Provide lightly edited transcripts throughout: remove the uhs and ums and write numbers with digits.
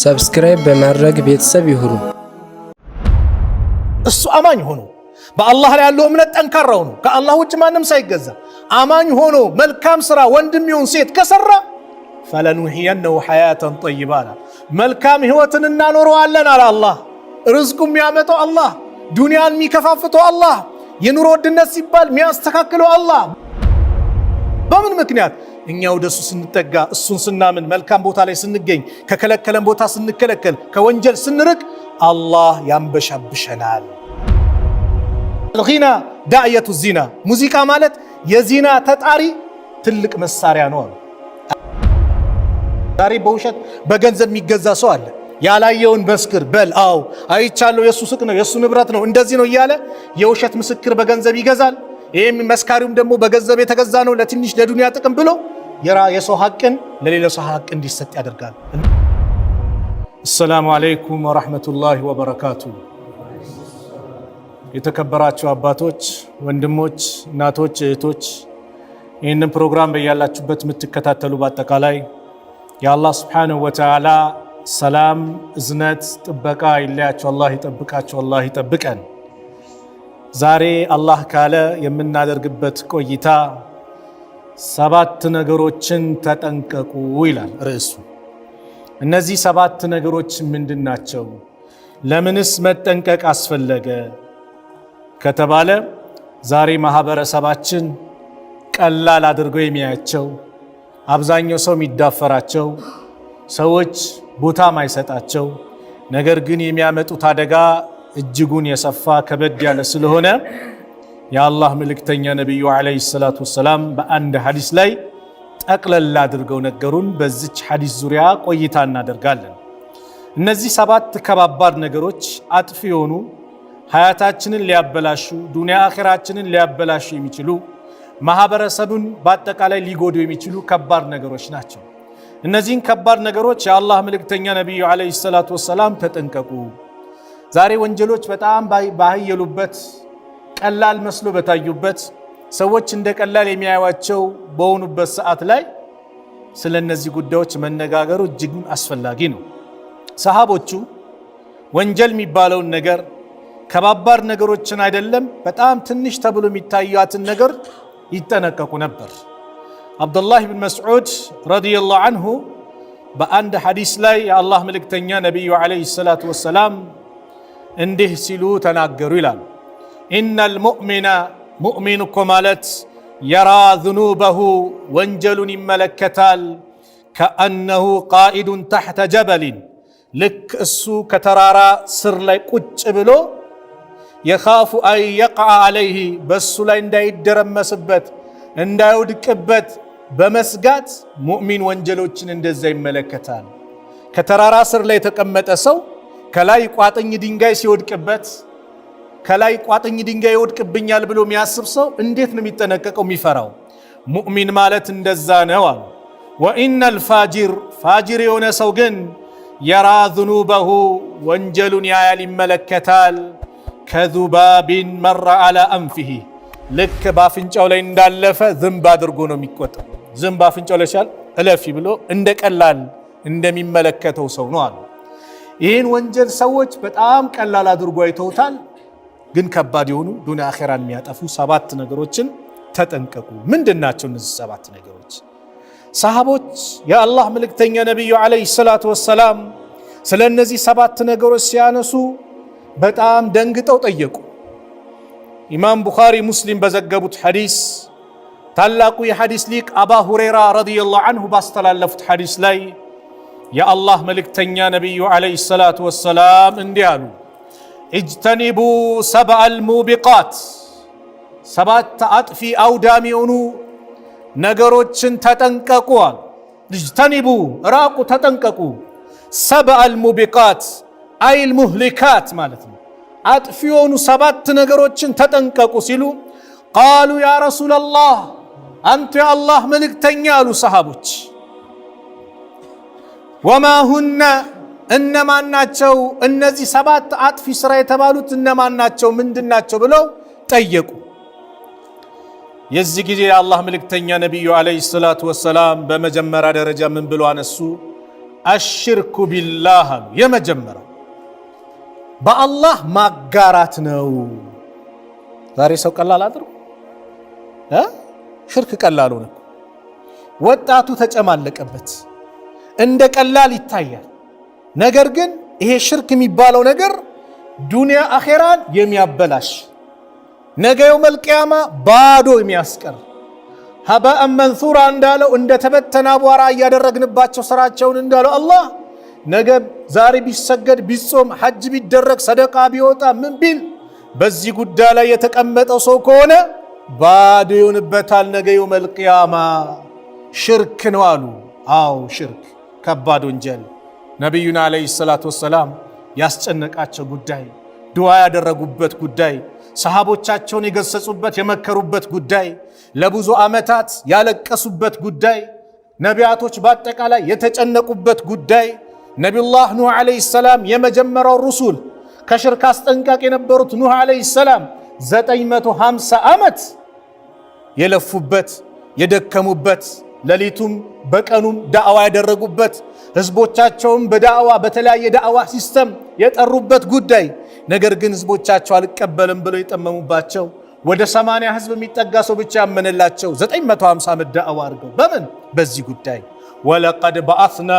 ሰብስክራይብ በማድረግ ቤተሰብ ይሁኑ። እሱ አማኝ ሆኖ በአላህ ላይ ያለው እምነት ጠንካራ ሆኖ ከአላህ ውጭ ማንም ሳይገዛ አማኝ ሆኖ መልካም ስራ ወንድም ይሁን ሴት ከሰራ ፈለኑህየነሁ ሐያተን ጠይባ መልካም ህይወትን እናኖረዋለን አለ አላህ። ርዝቁ የሚያመጣው አላህ፣ ዱንያን የሚከፋፍተው አላህ፣ የኑሮ ውድነት ሲባል የሚያስተካክለው አላህ። በምን ምክንያት? እኛ ወደሱ ስንጠጋ፣ እሱን ስናምን፣ መልካም ቦታ ላይ ስንገኝ፣ ከከለከለን ቦታ ስንከለከል፣ ከወንጀል ስንርቅ አላህ ያንበሻብሸናል። الغنى داعية الزنا ሙዚቃ ማለት የዚና ተጣሪ ትልቅ መሳሪያ ነው። ዛሬ በውሸት በገንዘብ የሚገዛ ሰው አለ። ያላየውን መስክር በል አው አይቻለው፣ የሱ ሱቅ ነው፣ የሱ ንብረት ነው፣ እንደዚህ ነው እያለ የውሸት ምስክር በገንዘብ ይገዛል። ይሄም መስካሪውም ደግሞ በገንዘብ የተገዛ ነው ለትንሽ ለዱንያ ጥቅም ብሎ የሰው ሐቅን ለሌላ ሰው ሐቅ እንዲሰጥ ያደርጋል። السلام عليكم ورحمة الله وبركاته። የተከበራችሁ አባቶች፣ ወንድሞች፣ እናቶች፣ እህቶች ይህንን ፕሮግራም በያላችሁበት የምትከታተሉ በአጠቃላይ የአላህ ስብሓንሁ ወተዓላ ሰላም፣ እዝነት፣ ጥበቃ ይለያችሁ። አላህ ይጠብቃችሁ፣ አላህ ይጠብቀን። ዛሬ አላህ ካለ የምናደርግበት ቆይታ 7 ነገሮችን ተጠንቀቁ ይላል ርዕሱ። እነዚህ 7 ነገሮች ምንድን ናቸው? ለምንስ መጠንቀቅ አስፈለገ ከተባለ ዛሬ ማህበረሰባችን ቀላል አድርገው የሚያያቸው፣ አብዛኛው ሰው የሚዳፈራቸው፣ ሰዎች ቦታ ማይሰጣቸው፣ ነገር ግን የሚያመጡት አደጋ እጅጉን የሰፋ ከበድ ያለ ስለሆነ የአላህ መልእክተኛ ነብዩ አለይሂ ሰላቱ ወሰላም በአንድ ሐዲስ ላይ ጠቅለል አድርገው ነገሩን። በዚች ሐዲስ ዙሪያ ቆይታ እናደርጋለን። እነዚህ 7 ከባባድ ነገሮች አጥፊ የሆኑ ሀያታችንን ሊያበላሹ ዱንያ አኺራችንን ሊያበላሹ የሚችሉ ማህበረሰቡን በአጠቃላይ ሊጎዱ የሚችሉ ከባድ ነገሮች ናቸው። እነዚህን ከባድ ነገሮች የአላህ መልእክተኛ ነብዩ አለይሂ ሰላቱ ወሰላም ተጠንቀቁ። ዛሬ ወንጀሎች በጣም ባየሉበት፣ ቀላል መስሎ በታዩበት፣ ሰዎች እንደ ቀላል የሚያዩዋቸው በሆኑበት ሰዓት ላይ ስለ እነዚህ ጉዳዮች መነጋገሩ እጅግ አስፈላጊ ነው። ሰሃቦቹ ወንጀል የሚባለውን ነገር ከባባድ ነገሮችን አይደለም በጣም ትንሽ ተብሎ የሚታያትን ነገር ይጠነቀቁ ነበር። አብዱላህ ብን መስዑድ ረዲየላሁ ዐንሁ በአንድ ሐዲስ ላይ የአላህ መልእክተኛ ነብዩ አለይሂ ሰላቱ ወሰላም እንዲህ ሲሉ ተናገሩ ይላል። ኢነል ሙእሚና ሙእሚን እኮ ማለት የራ ዝኑበሁ ወንጀሉን ይመለከታል፣ ከአነሁ ቃኢዱን ተሕተ ጀበሊን ልክ እሱ ከተራራ ስር ላይ ቁጭ ብሎ የኻፉ አን የቅዐ ዐለይህ በሱ ላይ እንዳይደረመስበት እንዳይወድቅበት በመስጋት ሙእሚን ወንጀሎችን እንደዛ ይመለከታል። ከተራራ ስር ላይ የተቀመጠ ሰው ከላይ ቋጥኝ ድንጋይ ሲወድቅበት ከላይ ቋጥኝ ድንጋይ ይወድቅብኛል ብሎ የሚያስብ ሰው እንዴት ነው የሚጠነቀቀው የሚፈራው? ሙእሚን ማለት እንደዛ ነው አሉ። ወኢነል ፋጂር የሆነ ሰው ግን የራ ዝኑበሁ ወንጀሉን ያያል ይመለከታል፣ ከዙባቢን መራ አላ አንፊሂ ልክ በአፍንጫው ላይ እንዳለፈ ዝንብ አድርጎ ነው የሚቆጠር። ዝንብ አፍንጫው ላይ ሲያል እለፊ ብሎ እንደ ቀላል እንደሚመለከተው ሰው ነው አሉ። ይህን ወንጀል ሰዎች በጣም ቀላል አድርጎ አይተውታል። ግን ከባድ የሆኑ ዱንያ አኺራን የሚያጠፉ 7 ነገሮችን ተጠንቀቁ። ምንድናቸው እነዚህ 7 ነገሮች? ሰሃቦች የአላህ መልእክተኛ ነብዩ አለይሂ ሰላቱ ወሰላም ስለ እነዚህ 7 ነገሮች ሲያነሱ በጣም ደንግጠው ጠየቁ። ኢማም ቡኻሪ ሙስሊም በዘገቡት ሐዲስ ታላቁ የሐዲስ ሊቅ አባ ሁረይራ ረዲየላሁ ዐንሁ ባስተላለፉት ሐዲስ ላይ የአላህ መልእክተኛ ነብዩ አለይሂ ሰላቱ ወሰላም እንዲህ አሉ። እጅተኒቡ ሰብዐል ሙቢቃት 7 አጥፊ አውዳሚ የሆኑ ነገሮችን ተጠንቀቁ አሉ። እጅተኒቡ ራቁ፣ ተጠንቀቁ። ሰብዐል ሙቢቃት አይል ሙህሊካት ማለት ነው። አጥፊ የሆኑ 7 ነገሮችን ተጠንቀቁ ሲሉ ቃሉ ያ ረሱለላህ አንተ የአላህ መልእክተኛ አሉ ሰሃቦች። ወማ ሁነ እነማን ናቸው እነዚህ 7 አጥፊ ስራ የተባሉት እነማን ናቸው ምንድናቸው ብለው ጠየቁ። የዚህ ጊዜ የአላህ መልእክተኛ ነብዩ አለይሂ ሰላቱ ወሰላም በመጀመሪያ ደረጃ ምን ብለው አነሱ? አሽርኩ ቢላህ አሉ። የመጀመሪያው በአላህ ማጋራት ነው። ዛሬ ሰው ቀላል አድርጎ ሽርክ ቀላሉ ነው። ወጣቱ ተጨማለቀበት፣ እንደ ቀላል ይታያል። ነገር ግን ይሄ ሽርክ የሚባለው ነገር ዱንያ አኼራን የሚያበላሽ ነገ የውመል ቂያማ ባዶ የሚያስቀር ሀባአን መንሱራ እንዳለው እንደ ተበተነ አቧራ እያደረግንባቸው ስራቸውን እንዳለው አላህ ነገ ዛሬ ቢሰገድ ቢጾም ሐጅ ቢደረግ ሰደቃ ቢወጣ ምን ቢል በዚህ ጉዳይ ላይ የተቀመጠው ሰው ከሆነ ባዶ ይሆንበታል ነገ የውመል ቂያማ። ሽርክ ነው አሉ። አዎ ሽርክ ከባድ ወንጀል። ነቢዩና ዓለይሂ ሰላቱ ወሰላም ያስጨነቃቸው ጉዳይ፣ ዱዓ ያደረጉበት ጉዳይ፣ ሰሃቦቻቸውን የገሰጹበት የመከሩበት ጉዳይ፣ ለብዙ ዓመታት ያለቀሱበት ጉዳይ፣ ነቢያቶች በአጠቃላይ የተጨነቁበት ጉዳይ፣ ነቢዩላህ ኑህ ዓለይሂ ሰላም የመጀመሪያው ሩሱል ከሽርክ አስጠንቃቂ የነበሩት ኑህ ዓለይሂ ሰላም 950 ዓመት የለፉበት የደከሙበት ሌሊቱም በቀኑም ዳዕዋ ያደረጉበት ህዝቦቻቸውን በዳዕዋ በተለያየ ዳዕዋ ሲስተም የጠሩበት ጉዳይ፣ ነገር ግን ህዝቦቻቸው አልቀበልም ብለው የጠመሙባቸው ወደ 80 ህዝብ የሚጠጋ ሰው ብቻ ያመነላቸው 950 ዓመት ዳዕዋ አድርገው በምን በዚህ ጉዳይ ወለቀድ በዐስና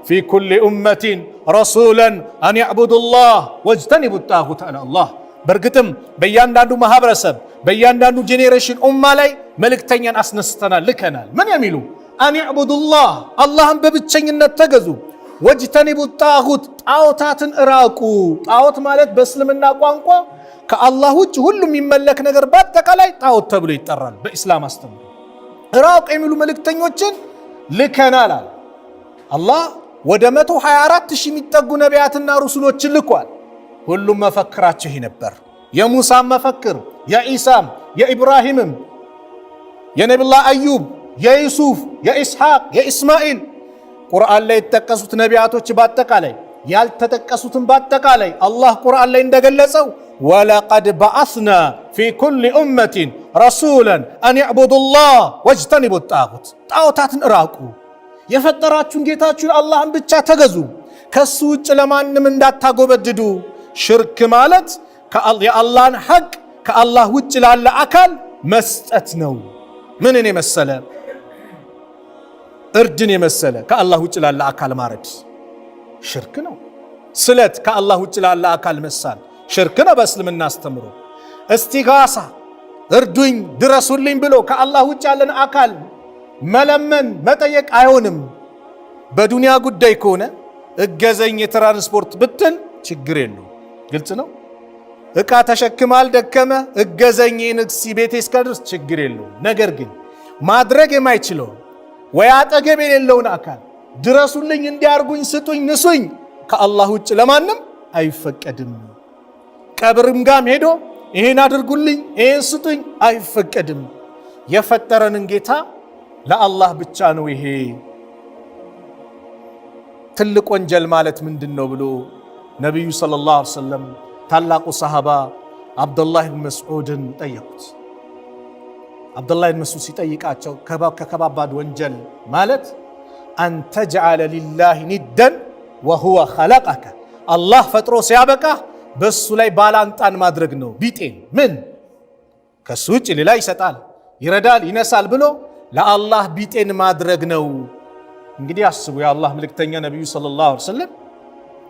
ፊ ኩሊ ኡመቲን ረሱላን አን ያዕቡዱ ላህ ወጅተኒቡ ጣጉት አለ አላህ። በእርግጥም በእያንዳንዱ ማህበረሰብ በእያንዳንዱ ጄኔሬሽን ኡማ ላይ መልእክተኛን አስነስተናል ልከናል። ምን የሚሉ አን ያዕቡዱላህ አላህን በብቸኝነት ተገዙ፣ ወጅተኒቡ ጣጉት ጣዖታትን እራቁ። ጣዖት ማለት በእስልምና ቋንቋ ከአላህ ውጭ ሁሉም የሚመለክ ነገር በአጠቃላይ ጣዖት ተብሎ ይጠራል። በኢስላም አስተምሮ እራቁ የሚሉ መልእክተኞችን ልከናል አለ አላህ። ወደ 124 ሺህ የሚጠጉ ነቢያትና ሩሱሎችን ልኳል። ሁሉም መፈክራቸው ይህ ነበር። የሙሳም መፈክር፣ የኢሳም፣ የኢብራሂምም፣ የነቢዩላህ አዩብ፣ የዩሱፍ፣ የኢስሐቅ፣ የኢስማኤል ቁርአን ላይ የተጠቀሱት ነቢያቶች በአጠቃላይ ያልተጠቀሱትን በአጠቃላይ አላህ ቁርአን ላይ እንደገለጸው ወለቀድ በዐስና ፊ ኩሊ ኡመቲን ረሱላን አን ያዕቡዱላህ ወጅተኒቡ ጣጉት ጣዖታትን እራቁ፣ የፈጠራችሁን ጌታችሁን አላህን ብቻ ተገዙ፣ ከሱ ውጭ ለማንም እንዳታጎበድዱ። ሽርክ ማለት የአላህን ሐቅ ከአላህ ውጭ ላለ አካል መስጠት ነው። ምንን የመሰለ እርድን የመሰለ ከአላህ ውጭ ላለ አካል ማረድ ሽርክ ነው። ስለት ከአላህ ውጭ ላለ አካል መሳል ሽርክ ነው በእስልምና አስተምሮ። እስቲጋሳ እርዱኝ ድረሱልኝ ብሎ ከአላህ ውጭ ያለን አካል መለመን መጠየቅ አይሆንም። በዱንያ ጉዳይ ከሆነ እገዘኝ የትራንስፖርት ብትል ችግር የለው፣ ግልጽ ነው። እቃ ተሸክማል ደከመ እገዘኝ ንግሲ ቤቴ እስከድረስ ችግር የለው። ነገር ግን ማድረግ የማይችለው ወይ አጠገብ የሌለውን አካል ድረሱልኝ፣ እንዲያርጉኝ፣ ስጡኝ፣ ንሱኝ ከአላህ ውጭ ለማንም አይፈቀድም። ቀብርም ጋም ሄዶ ይሄን አድርጉልኝ፣ ይሄን ስጡኝ አይፈቀድም። የፈጠረንን ጌታ ለአላህ ብቻ ነው። ይሄ ትልቅ ወንጀል ማለት ምንድነው ብሎ ነቢዩ ሰለላሁ ዐለይሂ ወሰለም ታላቁ ሰሃባ አብዱላህ ብን መስዑድን ጠየቁት። አብዱላህ ብን መስዑድ ሲጠይቃቸው ከከባባድ ወንጀል ማለት አን ተጅዐለ ሊላሂ ኒደን ወሁወ ኸለቀከ አላህ ፈጥሮ ሲያበቃ በሱ ላይ ባላንጣን ማድረግ ነው። ቢጤን ምን ከሱ ውጭ ሌላ ይሰጣል፣ ይረዳል፣ ይነሳል ብሎ ለአላህ ቢጤን ማድረግ ነው። እንግዲህ አስቡ፣ የአላህ መልእክተኛ ነቢዩ ሰለላሁ ዐለይሂ ወሰለም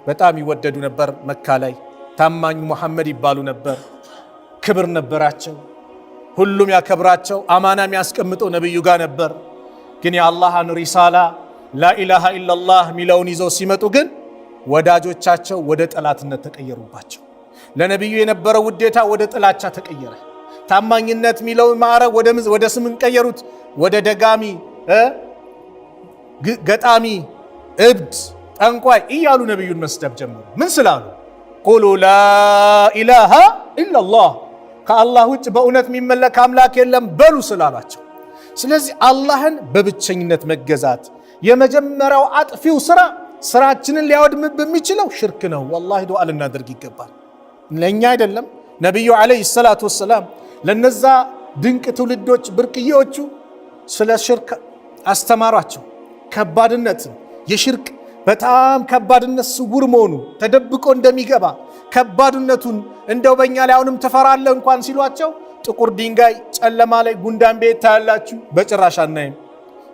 በጣም ይወደዱ ነበር። መካ ላይ ታማኙ ሙሐመድ ይባሉ ነበር። ክብር ነበራቸው። ሁሉም ያከብራቸው፣ አማና የሚያስቀምጠው ነቢዩ ጋር ነበር። ግን የአላህን ሪሳላ ላኢላሃ ኢላላህ ሚለውን ይዘው ሲመጡ ግን ወዳጆቻቸው ወደ ጠላትነት ተቀየሩባቸው። ለነቢዩ የነበረው ውዴታ ወደ ጥላቻ ተቀየረ። ታማኝነት ሚለውን ማዕረግ ወደ ስምን ቀየሩት። ወደ ደጋሚ፣ ገጣሚ፣ እብድ፣ ጠንቋይ እያሉ ነቢዩን መስደብ ጀመሩ። ምን ስላሉ? ቁሉ ላኢላሃ ኢላላህ ከአላህ ውጭ በእውነት የሚመለክ አምላክ የለም በሉ ስላሏቸው። ስለዚህ አላህን በብቸኝነት መገዛት የመጀመሪያው አጥፊው ስራችንን ሊያወድምብን የሚችለው ሽርክ ነው። ወላሂ ዱዓ ልናደርግ ይገባል። ለእኛ አይደለም ነቢዩ ዓለይሂ ሰላቱ ወሰላም ለነዛ ድንቅ ትውልዶች ብርቅዬዎቹ ስለ ሽርክ አስተማሯቸው። ከባድነትን የሽርክ በጣም ከባድነት ስውር መሆኑ ተደብቆ እንደሚገባ ከባድነቱን እንደው በእኛ ላይ አሁንም ትፈራለህ እንኳን ሲሏቸው ጥቁር ድንጋይ ጨለማ ላይ ጉንዳን ቤት ታያላችሁ በጭራሽ አናይም።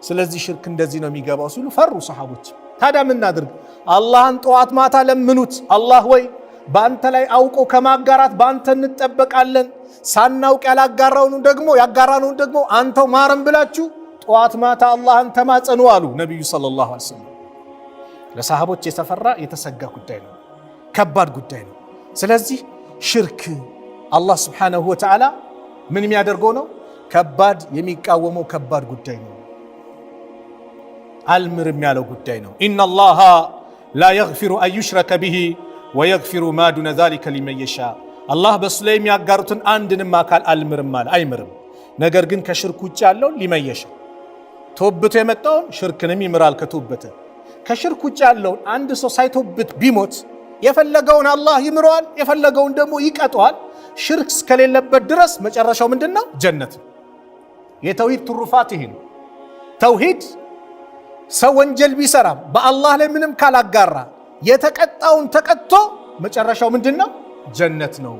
ስለዚህ ሽርክ እንደዚህ ነው የሚገባው ሲሉ ፈሩ ሰሃቦች። ታዲያ ምን እናድርግ? አላህን ጠዋት ማታ ለምኑት። አላህ ወይ በአንተ ላይ አውቆ ከማጋራት በአንተ እንጠበቃለን፣ ሳናውቅ ያጋራነውን ደግሞ አንተው ማረም ብላችሁ ጠዋት ማታ አላህን ተማጸኑ አሉ ነቢዩ ሰለላሁ ዐለይሂ ወሰለም። ለሰሃቦች የተፈራ የተሰጋ ጉዳይ ነው፣ ከባድ ጉዳይ ነው። ስለዚህ ሽርክ አላህ ስብሓነሁ ወተዓላ ምን የሚያደርገው ነው? ከባድ የሚቃወመው ከባድ ጉዳይ ነው። አልምርም ያለው ጉዳይ ነው። ኢነላሃ ላ የግፊሩ አን ዩሽረከ ቢሂ ወየግፊሩ ማ ዱነ ዛሊከ ሊመን የሻ። አላህ በሱ ላይ የሚያጋሩትን አንድንም አካል አልምርም አለ፣ አይምርም። ነገር ግን ከሽርክ ውጭ ያለውን ሊመን የሻ፣ ተወብቶ የመጣውን ሽርክንም ይምራል ከተወበተ። ከሽርክ ውጭ ያለውን አንድ ሰው ሳይተወብት ቢሞት የፈለገውን አላህ ይምረዋል፣ የፈለገውን ደግሞ ይቀጠዋል። ሽርክ እስከሌለበት ድረስ መጨረሻው ምንድነው? ጀነት። የተውሂድ ትሩፋት ይሄ ነው። ተውሂድ ሰው ወንጀል ቢሰራም በአላህ ላይ ምንም ካላጋራ የተቀጣውን ተቀጥቶ መጨረሻው ምንድነው? ጀነት ነው።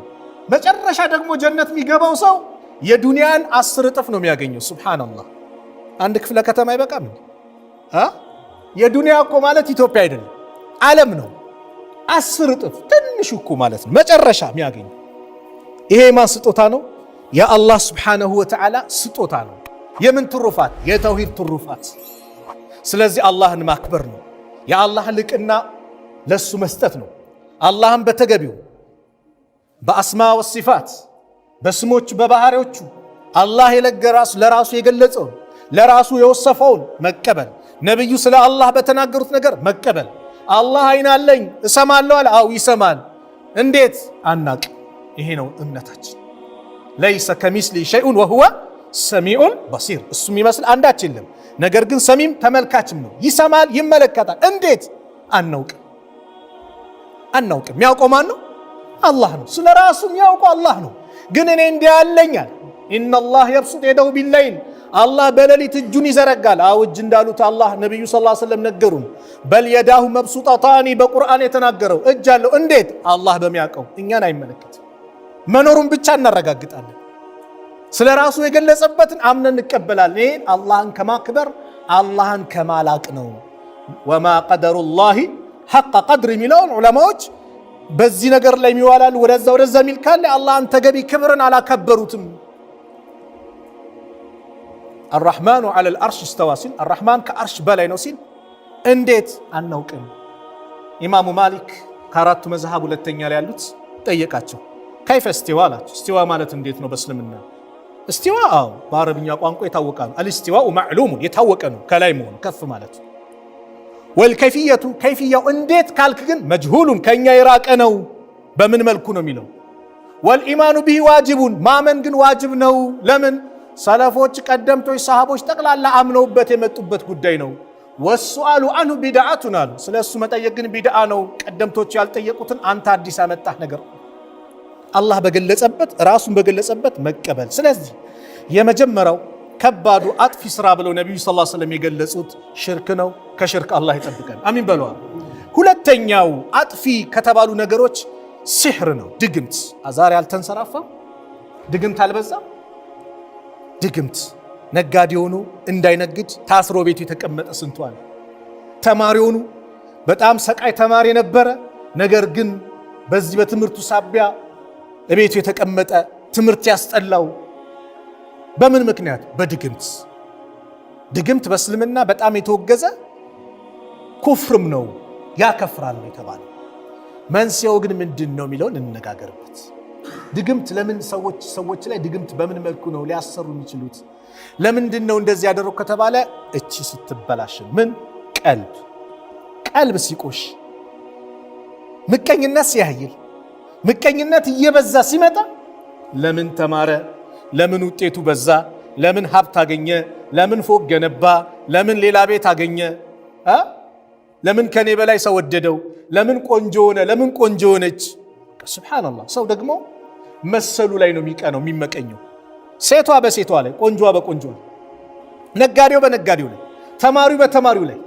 መጨረሻ ደግሞ ጀነት የሚገባው ሰው የዱንያን 10 እጥፍ ነው የሚያገኘው። ሱብሃንአላህ። አንድ ክፍለ ከተማ አይበቃም? የዱንያ እኮ ማለት ኢትዮጵያ አይደለም ዓለም ነው። 10 እጥፍ ትንሽ እኮ ማለት ነው መጨረሻ የሚያገኘው። ይሄ ማን ስጦታ ነው? የአላህ ሱብሓነሁ ወተዓላ ስጦታ ነው። የምን ትሩፋት? የተውሂድ ትሩፋት። ስለዚህ አላህን ማክበር ነው። የአላህ ልቅና ለሱ መስጠት ነው። አላህን በተገቢው በአስማ ወሲፋት በስሞቹ በባህሪዎቹ አላህ ለራሱ የገለጸውን ለራሱ የወሰፈውን መቀበል፣ ነብዩ ስለ አላህ በተናገሩት ነገር መቀበል። አላህ አይን አለኝ እሰማለሁ አለ። አው ይሰማል። እንዴት አናቅ? ይሄ ነው እምነታችን። ለይሰ ከሚስሊ ሸይኡን ወሁወ ሰሚዑን በሲር። እሱ የሚመስል አንዳች የለም፣ ነገር ግን ሰሚም ተመልካችም ነው። ይሰማል፣ ይመለከታል። እንዴት አናውቅም? የሚያውቀው ማን ነው? አላህ ነው። ስለ ራሱ የሚያውቀው አላህ ነው። ግን እኔ እንዲህ ያለኛል። ኢነላህ የብሱጥ የደሁ ቢለይል፣ አላህ በሌሊት እጁን ይዘረጋል። አው እጅ እንዳሉት አላህ ነብዩ ሰለላሁ ዐለይሂ ወሰለም ነገሩን። በል የዳሁ መብሱጣታኒ በቁርአን የተናገረው እጅ አለው። እንዴት? አላህ በሚያውቀው። እኛን አይመለከትም። መኖሩን ብቻ እናረጋግጣለን። ስለ ራሱ የገለጸበትን አምነን እንቀበላለን። ይሄን አላህን ከማክበር አላህን ከማላቅ ነው። ወማ ቀደሩላሂ ሐቀ ቀድር የሚለውን ዑለማዎች በዚህ ነገር ላይ የሚዋላሉ። ወደዛ የሚል ካለ አላህን ተገቢ ክብርን አላከበሩትም። አርራህማኑ ዐለል አርሽ እስተዋ ሲል አርራህማን ከአርሽ በላይ ነው ሲል እንዴት አናውቅም? ኢማሙ ማሊክ ከአራቱ መዝሃብ ሁለተኛ ላይ ያሉት ጠየቃቸው። ከይፈ እስቲዋ አላቸው። እስቲዋ ማለት እንዴት ነው በእስልምና? እስቲዋ በአረብኛ ቋንቋ የታወቀ ነው። አልስቲዋኡ ማዕሉሙን የታወቀ ነው፣ ከላይ መሆኑ ከፍ ማለት። ወልከይፊየቱ ከይፊያው እንዴት ካልክ ግን መጅሁሉን ከኛ የራቀ ነው። በምን መልኩ ነው የሚለው? ወልኢማኑ ቢሂ ዋጅቡን ማመን ግን ዋጅብ ነው። ለምን? ሰለፎች፣ ቀደምቶች፣ ሰሃቦች ጠቅላላ አምነውበት የመጡበት ጉዳይ ነው። ወሱአሉ አንሁ ቢድዓቱን አሉ። ስለ እሱ መጠየቅ ግን ቢድዓ ነው። ቀደምቶች ያልጠየቁትን አንተ አዲስ ያመጣህ ነገር አላህ በገለጸበት ራሱን በገለጸበት መቀበል። ስለዚህ የመጀመሪያው ከባዱ አጥፊ ስራ ብለው ነብዩ ሰለላሁ ዐለይሂ ወሰለም የገለጹት ሽርክ ነው። ከሽርክ አላህ ይጠብቀን፣ አሚን በለዋል። ሁለተኛው አጥፊ ከተባሉ ነገሮች ሲሕር ነው፣ ድግምት። ዛሬ አልተንሰራፋም? ድግምት አልበዛም? ድግምት ነጋዴ ሆኖ እንዳይነግድ ታስሮ ቤቱ የተቀመጠ ስንቱ አለ። ተማሪ ሆኖ በጣም ሰቃይ ተማሪ ነበረ፣ ነገር ግን በዚህ በትምህርቱ ሳቢያ ቤቱ የተቀመጠ ትምህርት ያስጠላው። በምን ምክንያት? በድግምት። ድግምት በእስልምና በጣም የተወገዘ ኩፍርም ነው፣ ያከፍራል ነው የተባለው። መንስኤው ግን ምንድን ነው የሚለውን እንነጋገርበት። ድግምት ለምን ሰዎች ላይ ድግምት በምን መልኩ ነው ሊያሰሩ የሚችሉት? ለምንድን ነው እንደዚህ ያደረጉ ከተባለ እቺ ስትበላሽ ምን ቀልብ ሲቆሽ፣ ምቀኝነት ሲያይል፣ ምቀኝነት እየበዛ ሲመጣ ለምን ተማረ፣ ለምን ውጤቱ በዛ፣ ለምን ሀብት አገኘ፣ ለምን ፎቅ ገነባ፣ ለምን ሌላ ቤት አገኘ፣ ለምን ከኔ በላይ ሰው ወደደው፣ ለምን ቆንጆ ሆነ፣ ለምን ቆንጆ ሆነች። ሱብሃንአላህ። ሰው ደግሞ መሰሉ ላይ ነው የሚቀነው የሚመቀኘው። ሴቷ በሴቷ ላይ፣ ቆንጆዋ በቆንጆ ላይ፣ ነጋዴው በነጋዴው ላይ፣ ተማሪው በተማሪው ላይ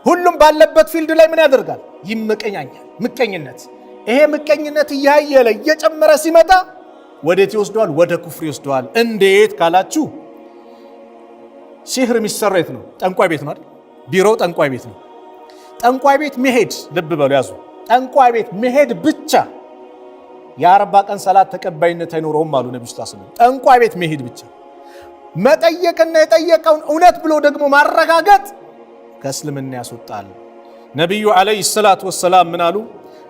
ሁሉም ባለበት ፊልድ ላይ ምን ያደርጋል? ይመቀኛኛል። ምቀኝነት። ይሄ ምቀኝነት እያየለ እየጨመረ ሲመጣ ወዴት ይወስደዋል? ወደ ኩፍር ይወስደዋል። እንዴት ካላችሁ ሲህር የሚሰራው የት ነው? ጠንቋይ ቤት ነው አይደል? ቢሮው ጠንቋይ ቤት ነው። ጠንቋይ ቤት መሄድ፣ ልብ በሉ ያዙ፣ ጠንቋይ ቤት መሄድ ብቻ የ40 ቀን ሰላት ተቀባይነት አይኖረውም አሉ ነብዩ ሰለላሁ ዐለይሂ ወሰለም። ጠንቋይ ቤት መሄድ ብቻ መጠየቅና የጠየቀውን እውነት ብሎ ደግሞ ማረጋገጥ ከእስልምና ያስወጣል። ነብዩ ዐለይሂ ሰላቱ ወሰላም ምን አሉ?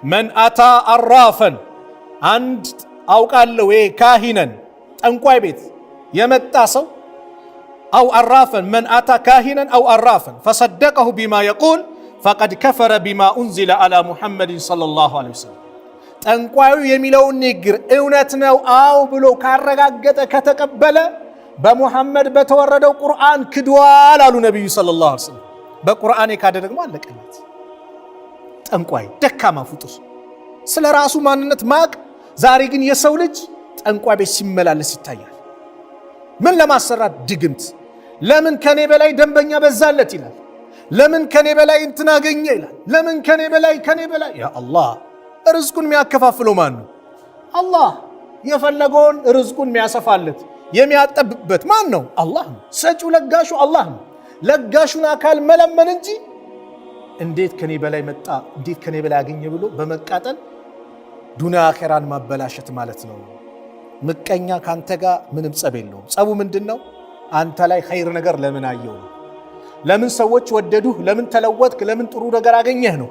መን አታ አራፈን፣ አንድ አውቃለሁ ካሂነን ጠንቋይ ቤት የመጣ ሰው አው አራፈን መን አታ ካሂነን አው አራፈን ፈሰደቀሁ ቢማ የቁል ፈቀድ ከፈረ ቢማ ኡንዚለ አላ ሙሐመድን ሰለላሁ ዐለይሂ ወሰለም። ጠንቋዩ የሚለውን ንግግር እውነት ነው አው ብሎ ካረጋገጠ ከተቀበለ በሙሐመድ በተወረደው ቁርአን ክዷል አሉ ነብዩ ሰለላሁ ዐለይሂ ወሰለም። በቁርአን የካደ ደግሞ አለቀለት። ጠንቋይ ደካማ ፍጡር ስለ ራሱ ማንነት ማቅ። ዛሬ ግን የሰው ልጅ ጠንቋይ ቤት ሲመላለስ ይታያል። ምን ለማሰራት? ድግምት። ለምን ከኔ በላይ ደንበኛ በዛለት ይላል። ለምን ከኔ በላይ እንትን አገኘ ይላል። ለምን ከኔ በላይ ያ አላህ። ርዝቁን የሚያከፋፍለው ማን ነው? አላህ። የፈለገውን ርዝቁን የሚያሰፋለት የሚያጠብበት ማን ነው? አላህ ነው። ሰጪው ለጋሹ አላህ ነው። ለጋሹን አካል መለመን እንጂ እንዴት ከኔ በላይ መጣ፣ እንዴት ከኔ በላይ አገኘ ብሎ በመቃጠል ዱንያ አኺራን ማበላሸት ማለት ነው። ምቀኛ ካንተ ጋር ምንም ጸብ የለውም። ጸቡ ምንድነው? አንተ ላይ ኸይር ነገር ለምን አየው ነው። ለምን ሰዎች ወደዱህ፣ ለምን ተለወጥክ፣ ለምን ጥሩ ነገር አገኘህ ነው።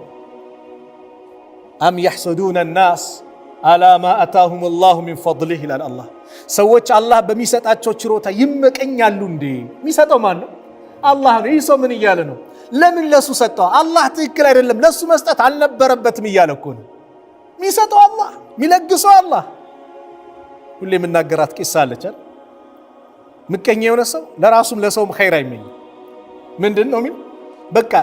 አም የሕሱዱነ ናስ አላ ማ አታሁም ላሁ ሚን ፈድሊህ ይላል አላህ። ሰዎች አላህ በሚሰጣቸው ችሮታ ይመቀኛሉ እንዴ? የሚሰጠው ማን ነው? አላህ ነው። ይህ ሰው ምን እያለ ነው? ለምን ለሱ ሰጠው? አላህ ትክክል አይደለም፣ ለሱ መስጠት አልነበረበትም እያለ እኮ ነው። የሚሰጠው አላህ፣ የሚለግሰው አላህ። ሁሌ የምናገራት ቂሳ አለች። ምቀኛ የሆነ ሰው ለራሱም ለሰውም ኸይር አይመኝም። ምንድን ነው የሚል? በቃ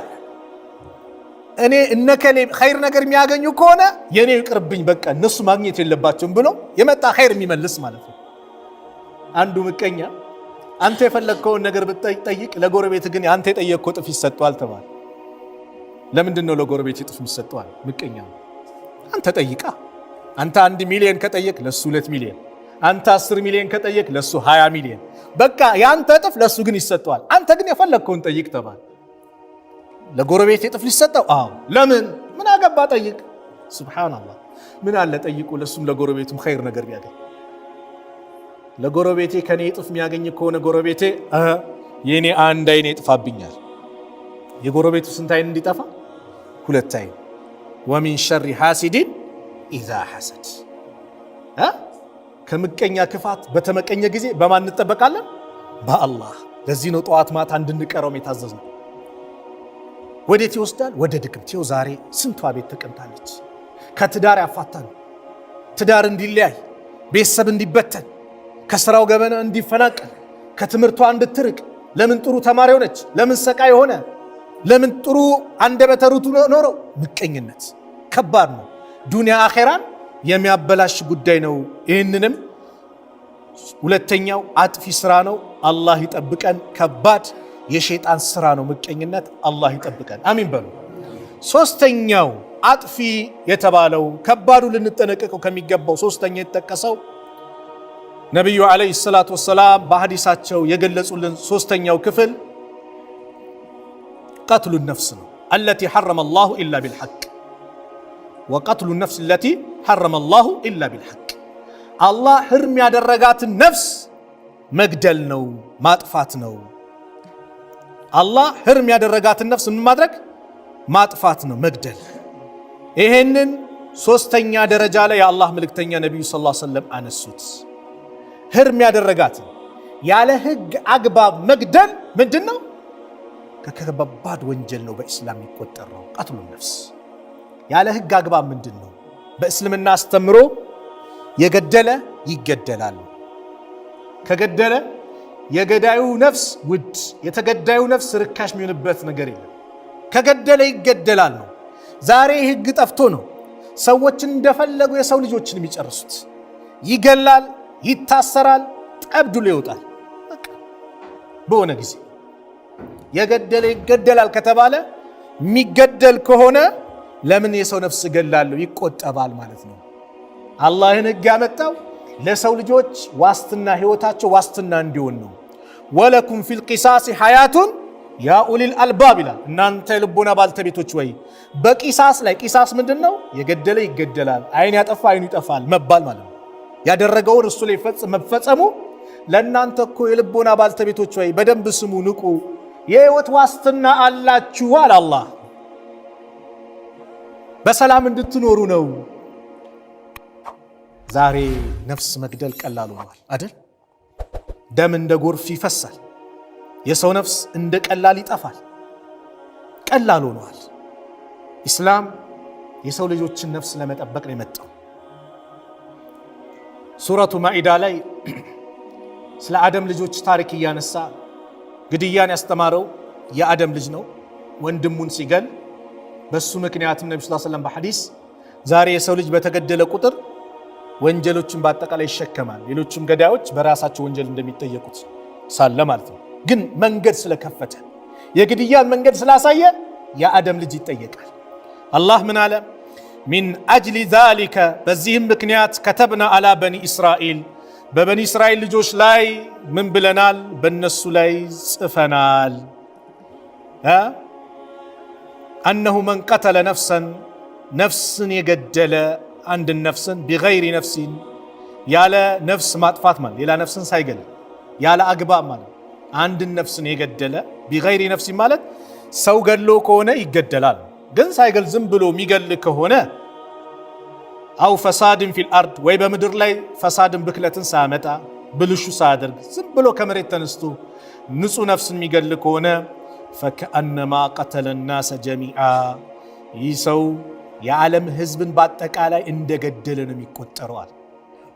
እኔ እነከሌ ኸይር ነገር የሚያገኙ ከሆነ የኔ ይቅርብኝ፣ በቃ እነሱ ማግኘት የለባቸውም ብሎ የመጣ ኸይር የሚመልስ ማለት ነው። አንዱ ምቀኛ አንተ የፈለግከውን ነገር ብትጠይቅ ለጎረቤት ግን አንተ የጠየቅከው እጥፍ ይሰጠዋል ተባለ። ለምንድን ነው ለጎረቤት እጥፍ ይሰጠዋል? ምቀኛ ነው። አንተ ጠይቃ። አንተ 1 ሚሊዮን ከጠየቅ ለሱ 2 ሚሊዮን፣ አንተ 10 ሚሊዮን ከጠየቅ ለሱ 20 ሚሊዮን። በቃ ያንተ እጥፍ ለሱ ግን ይሰጠዋል። አንተ ግን የፈለግከውን ጠይቅ ተባለ። ለጎረቤት እጥፍ ሊሰጠው? አዎ። ለምን? ምን አገባ? ጠይቅ። ሱብሃንአላህ። ምን አለ ጠይቁ፣ ለሱም ለጎረቤቱም ኸይር ነገር ቢያገኝ። ለጎረቤቴ ከኔ እጥፍ የሚያገኝ ከሆነ ጎረቤቴ የኔ አንድ አይኔ ይጥፋብኛል። የጎረቤቱ ስንት አይን እንዲጠፋ? 2 አይን። ወሚን ሸሪ ሐሲዲን ኢዛ ሐሰድ። ከምቀኛ ክፋት በተመቀኘ ጊዜ በማን እንጠበቃለን? በአላህ። ለዚህ ነው ጠዋት ማታ እንድንቀረው የታዘዝነው። ወዴት ይወስዳል? ወደ ድግምት። ይኸው ዛሬ ስንቷ ቤት ተቀምጣለች። ከትዳር ያፋታል፣ ትዳር እንዲለያይ፣ ቤተሰብ እንዲበተን፣ ከስራው ገበና እንዲፈናቀል፣ ከትምህርቷ እንድትርቅ። ለምን ጥሩ ተማሪ ሆነች? ለምን ሰቃይ ሆነ? ለምን ጥሩ አንደበተ ርቱዕ ኖረው? ምቀኝነት ከባድ ነው። ዱንያ አኼራን የሚያበላሽ ጉዳይ ነው። ይህንንም ሁለተኛው አጥፊ ስራ ነው። አላህ ይጠብቀን። ከባድ የሸይጣን ስራ ነው ምቀኝነት። አላህ ይጠብቀን። አሚን በሉ። ሶስተኛው አጥፊ የተባለው ከባዱ ልንጠነቀቀው ከሚገባው ሶስተኛ የተጠቀሰው ነቢዩ ዓለይሂ ሰላቱ ወሰላም በሐዲሳቸው የገለጹልን ሶስተኛው ክፍል ቀትሉ ነፍስ ነው። አለቲ ሐረመ አላሁ ኢላ ቢልሐቅ ወቀትሉ ነፍስ አለቲ ሐረመ አላሁ ኢላ ቢልሐቅ። አላህ ህርም ያደረጋትን ነፍስ መግደል ነው፣ ማጥፋት ነው። አላህ ህርም ያደረጋትን ነፍስ ምን ማድረግ? ማጥፋት ነው፣ መግደል። ይሄንን ሶስተኛ ደረጃ ላይ የአላህ መልእክተኛ ነቢዩ ሰለላሁ ዐለይሂ ወሰለም አነሱት። ህርም ያደረጋትን ያለ ህግ አግባብ መግደል ምንድን ነው? ከከባድ ወንጀል ነው፣ በእስላም የሚቆጠር ነው። ቀትሉ ነፍስ ያለ ህግ አግባብ ምንድን ነው? በእስልምና አስተምሮ የገደለ ይገደላል። ከገደለ የገዳዩ ነፍስ ውድ፣ የተገዳዩ ነፍስ ርካሽ የሚሆንበት ነገር የለም። ከገደለ ይገደላል ነው። ዛሬ ህግ ጠፍቶ ነው ሰዎችን እንደፈለጉ የሰው ልጆችን የሚጨርሱት። ይገላል፣ ይታሰራል፣ ጠብዱሎ ይወጣል። በሆነ ጊዜ የገደለ ይገደላል ከተባለ የሚገደል ከሆነ ለምን የሰው ነፍስ ገላለሁ ይቆጠባል ማለት ነው። አላህን ሕግ ያመጣው ለሰው ልጆች ዋስትና ህይወታቸው ዋስትና እንዲሆን ነው። ወለኩም ፊል ቂሳስ ሐያቱን ያ ኡሊል አልባብ ይላል። እናንተ ልቦና ባልተቤቶች ወይ በቂሳስ ላይ ቂሳስ ምንድነው? የገደለ ይገደላል፣ አይን ያጠፋ አይኑ ይጠፋል መባል ማለት ነው። ያደረገውን እሱ ላይ መፈጸሙ ለእናንተ እኮ የልቦና ባልተቤቶች ወይ በደንብ ስሙ፣ ንቁ፣ የህይወት ዋስትና አላችሁ አለ አላህ። በሰላም እንድትኖሩ ነው። ዛሬ ነፍስ መግደል ቀላል ሆኗል አይደል? ደም እንደ ጎርፍ ይፈሳል። የሰው ነፍስ እንደ ቀላል ይጠፋል። ቀላል ሆኗል። ኢስላም የሰው ልጆችን ነፍስ ለመጠበቅ ነው የመጣው። ሱረቱ ማኢዳ ላይ ስለ አደም ልጆች ታሪክ እያነሳ ግድያን ያስተማረው የአደም ልጅ ነው። ወንድሙን ሲገል በሱ ምክንያትም ነብዩ ሰለላሁ ዐለይሂ ወሰለም በሐዲስ ዛሬ የሰው ልጅ በተገደለ ቁጥር ወንጀሎችን በአጠቃላይ ይሸከማል። ሌሎችም ገዳዮች በራሳቸው ወንጀል እንደሚጠየቁት ሳለ ማለት ነው። ግን መንገድ ስለከፈተ የግድያን መንገድ ስላሳየ የአደም ልጅ ይጠየቃል። አላህ ምን አለ? ሚን አጅሊ ዛሊከ በዚህም ምክንያት ከተብና አላ በኒ እስራኤል በበኒ እስራኤል ልጆች ላይ ምን ብለናል? በእነሱ ላይ ጽፈናል። አነሁ መን ቀተለ ነፍሰን ነፍስን የገደለ አንድን ነፍስን ቢገይሪ ነፍሲን ያለ ነፍስ ማጥፋት ማለት ሌላ ነፍስን ሳይገል ያለ አግባብ ማለት አንድን ነፍስን የገደለ ቢገይሪ ነፍሲን ማለት ሰው ገድሎ ከሆነ ይገደላል። ግን ሳይገል ዝም ብሎ የሚገል ከሆነ አው ፈሳድን ፊል አርድ ወይ በምድር ላይ ፈሳድን ብክለትን ሳያመጣ ብልሹ ሳያደርግ ዝም ብሎ ከመሬት ተነስቶ ንጹህ ነፍስን የሚገል ከሆነ ፈከአነማ ቀተለ ናሰ ጀሚዓ ይህ ሰው የዓለም ህዝብን በአጠቃላይ እንደገደለ ነው የሚቆጠረዋል።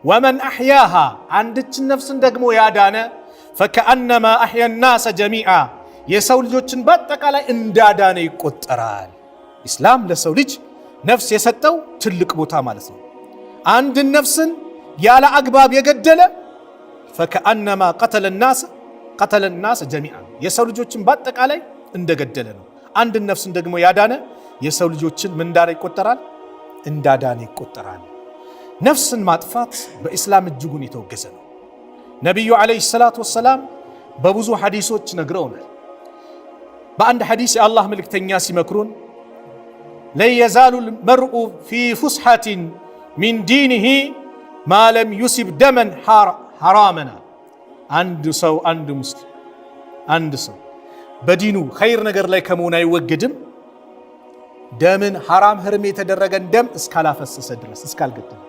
ወመን አሕያሃ አንድችን ነፍስን ደግሞ ያዳነ ፈከአነማ አሕያ ናሰ ጀሚዓ የሰው ልጆችን በአጠቃላይ እንዳዳነ ይቆጠራል። ኢስላም ለሰው ልጅ ነፍስ የሰጠው ትልቅ ቦታ ማለት ነው። አንድን ነፍስን ያለ አግባብ የገደለ ፈከአነማ ቀተለ ናሰ ጀሚዓ የሰው ልጆችን በአጠቃላይ እንደገደለ ነው። አንድን ነፍስን ደግሞ ያዳነ የሰው ልጆችን ምን እንዳለ ይቆጠራል? እንዳዳነ ይቆጠራል። ነፍስን ማጥፋት በኢስላም እጅጉን የተወገዘ ነው። ነቢዩ ዓለይሂ ሰላቱ ወሰላም በብዙ ሐዲሶች ነግረውናል። በአንድ ሐዲስ የአላህ መልእክተኛ ሲመክሩን ለን የዛሉ ልመርኡ ፊ ፉስሐትን ሚን ዲኒሂ ማ ለም ዩሲብ ደመን ሐራመና አንድ ሰው በዲኑ ኸይር ነገር ላይ ከመሆን አይወገድም ደምን ሐራም ህርም የተደረገን ደም እስካላፈሰሰ ድረስ እስካልገደለ።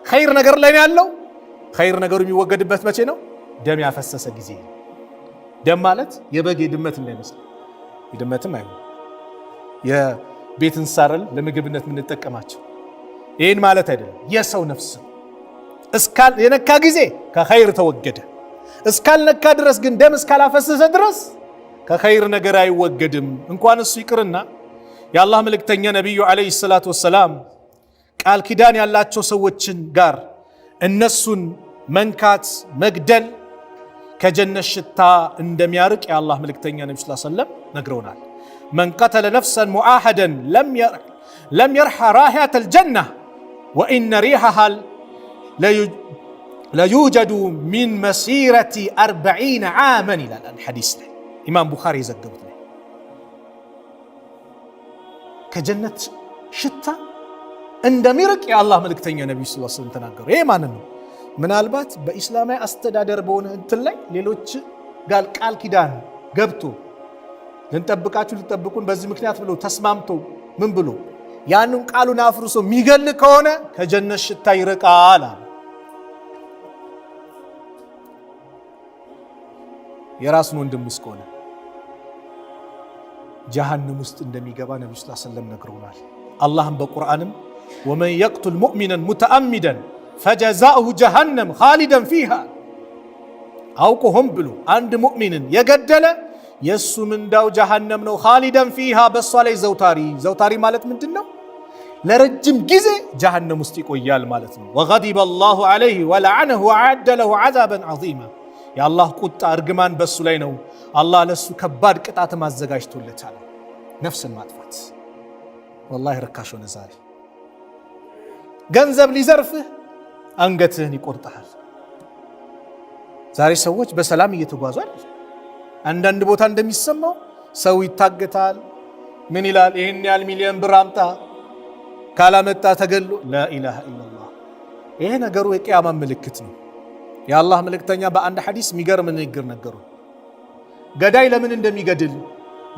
ኸይር ነገር ላይ ነው ያለው። ኸይር ነገሩ የሚወገድበት መቼ ነው? ደም ያፈሰሰ ጊዜ። ደም ማለት የበግ የድመት እንዳይመስል፣ የድመትም አይሆን የቤት እንስሳረል ለምግብነት የምንጠቀማቸው ይህን ማለት አይደለም። የሰው ነፍስ የነካ ጊዜ ከኸይር ተወገደ። እስካልነካ ድረስ ግን ደም እስካላፈሰሰ ድረስ ከኸይር ነገር አይወገድም። እንኳን እሱ ይቅርና የአላህ መልእክተኛ ነቢዩ ዓለይሂ ሰላቱ ወሰላም ቃል ኪዳን ያላቸው ሰዎችን ጋር እነሱን መንካት መግደል ከጀነት ሽታ እንደሚያርቅ የአላህ መልእክተኛ ነቢ ስ ሰለም ነግረውናል። መን ቀተለ ነፍሰን ሙዓሐደን ለም የርሐ ራሒያተ ልጀና ወኢነ ሪሐሃ ለዩጀዱ ሚን መሲረቲ 40 ዓመን ይላል ሐዲስ ላይ ኢማም ቡኻሪ የዘገቡት ላይ ከጀነት ሽታ እንደሚርቅ የአላህ መልእክተኛ ነብዩ ሰለላሁ ዐለይሂ ወሰለም ተናገሩ። ይሄ ማንን ነው? ምናልባት በኢስላማዊ አስተዳደር በሆነ እንትን ላይ ሌሎች ጋር ቃል ኪዳን ገብቶ ልጠብቁን በዚህ ምክንያት ብሎ ተስማምቶ ምን ብሎ ያንን ቃሉን አፍርሶ የሚገል ከሆነ ከጀነት ሽታ ይርቃል። የራሱን ወንድም እስከሆነ ጀሃነም ውስጥ እንደሚገባ ነብዩ ሰለላሁ ዐለይሂ ወሰለም ነግረውናል። አላህም በቁርአንም ወመን የቅቱል ሙእሚነን ሙተአሚደን ፈጀዛኡሁ ጀሃነም ኻሊደን ፊሃ አውቆ ሆን ብሎ አንድ ሙእሚንን የገደለ የእሱ ምንዳው ጀሃነም ነው። ኻሊደን ፊሃ በእሷ ላይ ዘውታሪ ማለት ምንድን ነው? ለረጅም ጊዜ ጀሃነም ውስጥ ይቆያል ማለት ነው። ወገዲበ አላሁ ዐለይሂ ወለዐነሁ ወአዐደ ለሁ ዐዛበን ዐዚማ የአላህ ቁጣ እርግማን በሱ ላይ ነው። አላህ ለሱ ከባድ ቅጣትም አዘጋጅቶለታል። ነፍስን ማጥፋት ወላሂ ርካሽ ሆነ ዛሬ። ገንዘብ ሊዘርፍህ አንገትህን ይቆርጣል። ዛሬ ሰዎች በሰላም እየተጓዙ አይደል? አንዳንድ ቦታ እንደሚሰማው ሰው ይታገታል። ምን ይላል? ይሄን ያህል ሚሊዮን ብር አምጣ ካላመጣ ተገሎ። ላኢላሃ ኢላላህ። ይሄ ነገሩ የቂያማ ምልክት ነው። የአላህ መልእክተኛ በአንድ ሐዲስ የሚገርም ንግግር ነገሩ። ገዳይ ለምን እንደሚገድል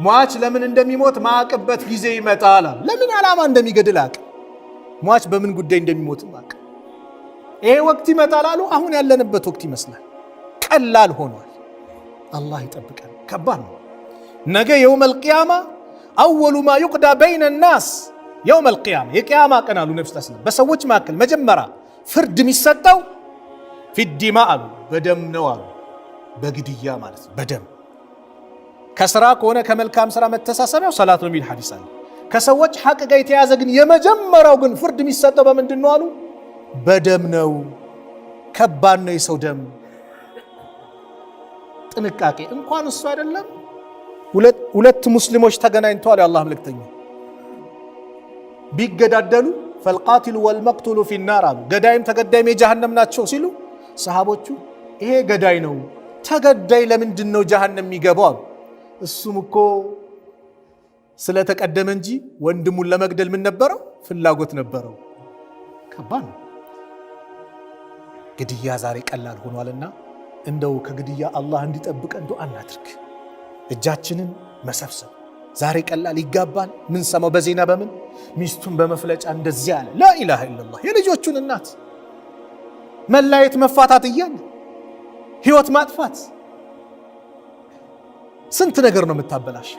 ሟች ለምን እንደሚሞት ማዕቅበት ጊዜ ይመጣል። ለምን ዓላማ እንደሚገድል አቅ ሟች በምን ጉዳይ እንደሚሞት አቅ ይሄ ወቅት ይመጣል አሉ። አሁን ያለንበት ወቅት ይመስላል ቀላል ሆኗል። አላህ ይጠብቀን። ከባድ ነው። ነገ የውመል ቂያማ አወሉ ማ ዩቅዳ በይነ ናስ የውመል ቂያማ የቂያማ ቀን አሉ ነብዩ ሰለላሁ ዐለይሂ ወሰለም በሰዎች መካከል መጀመሪያ ፍርድ የሚሰጠው ፊዲማ አሉ በደም ነው አሉ። በግድያ ማለት ነው በደም ከስራ ከሆነ ከመልካም ስራ መተሳሰቢያው ሰላት ነው የሚል ሐዲስ አለ። ከሰዎች ሐቅ ጋር የተያዘ ግን የመጀመሪያው ግን ፍርድ የሚሰጠው በምንድን ነው አሉ? በደም ነው። ከባድ ነው የሰው ደም። ጥንቃቄ እንኳን እሱ አይደለም ሁለት ሙስሊሞች ተገናኝተዋል። የአላህ መልእክተኛ ቢገዳደሉ ፈልቃቲሉ ወልመቅቱሉ ፊናር አሉ። ገዳይም ተገዳይም የጀሃነም ናቸው ሲሉ ሰሃቦቹ ይሄ ገዳይ ነው ተገዳይ ለምንድን ነው ጀሃነም የሚገባው አሉ። እሱም እኮ ስለተቀደመ እንጂ ወንድሙን ለመግደል ምን ነበረው? ፍላጎት ነበረው። ከባድ ነው። ግድያ ዛሬ ቀላል ሆኗልና እንደው ከግድያ አላህ እንዲጠብቀን ዱዓ እናድርግ። እጃችንን መሰብሰብ ዛሬ ቀላል ይጋባል። ምን ሰማው በዜና በምን ሚስቱን በመፍለጫ እንደዚህ አለ። ላኢላሃ ኢላላህ። የልጆቹን እናት መላየት መፋታት እያለ ህይወት ማጥፋት ስንት ነገር ነው የምታበላሽ።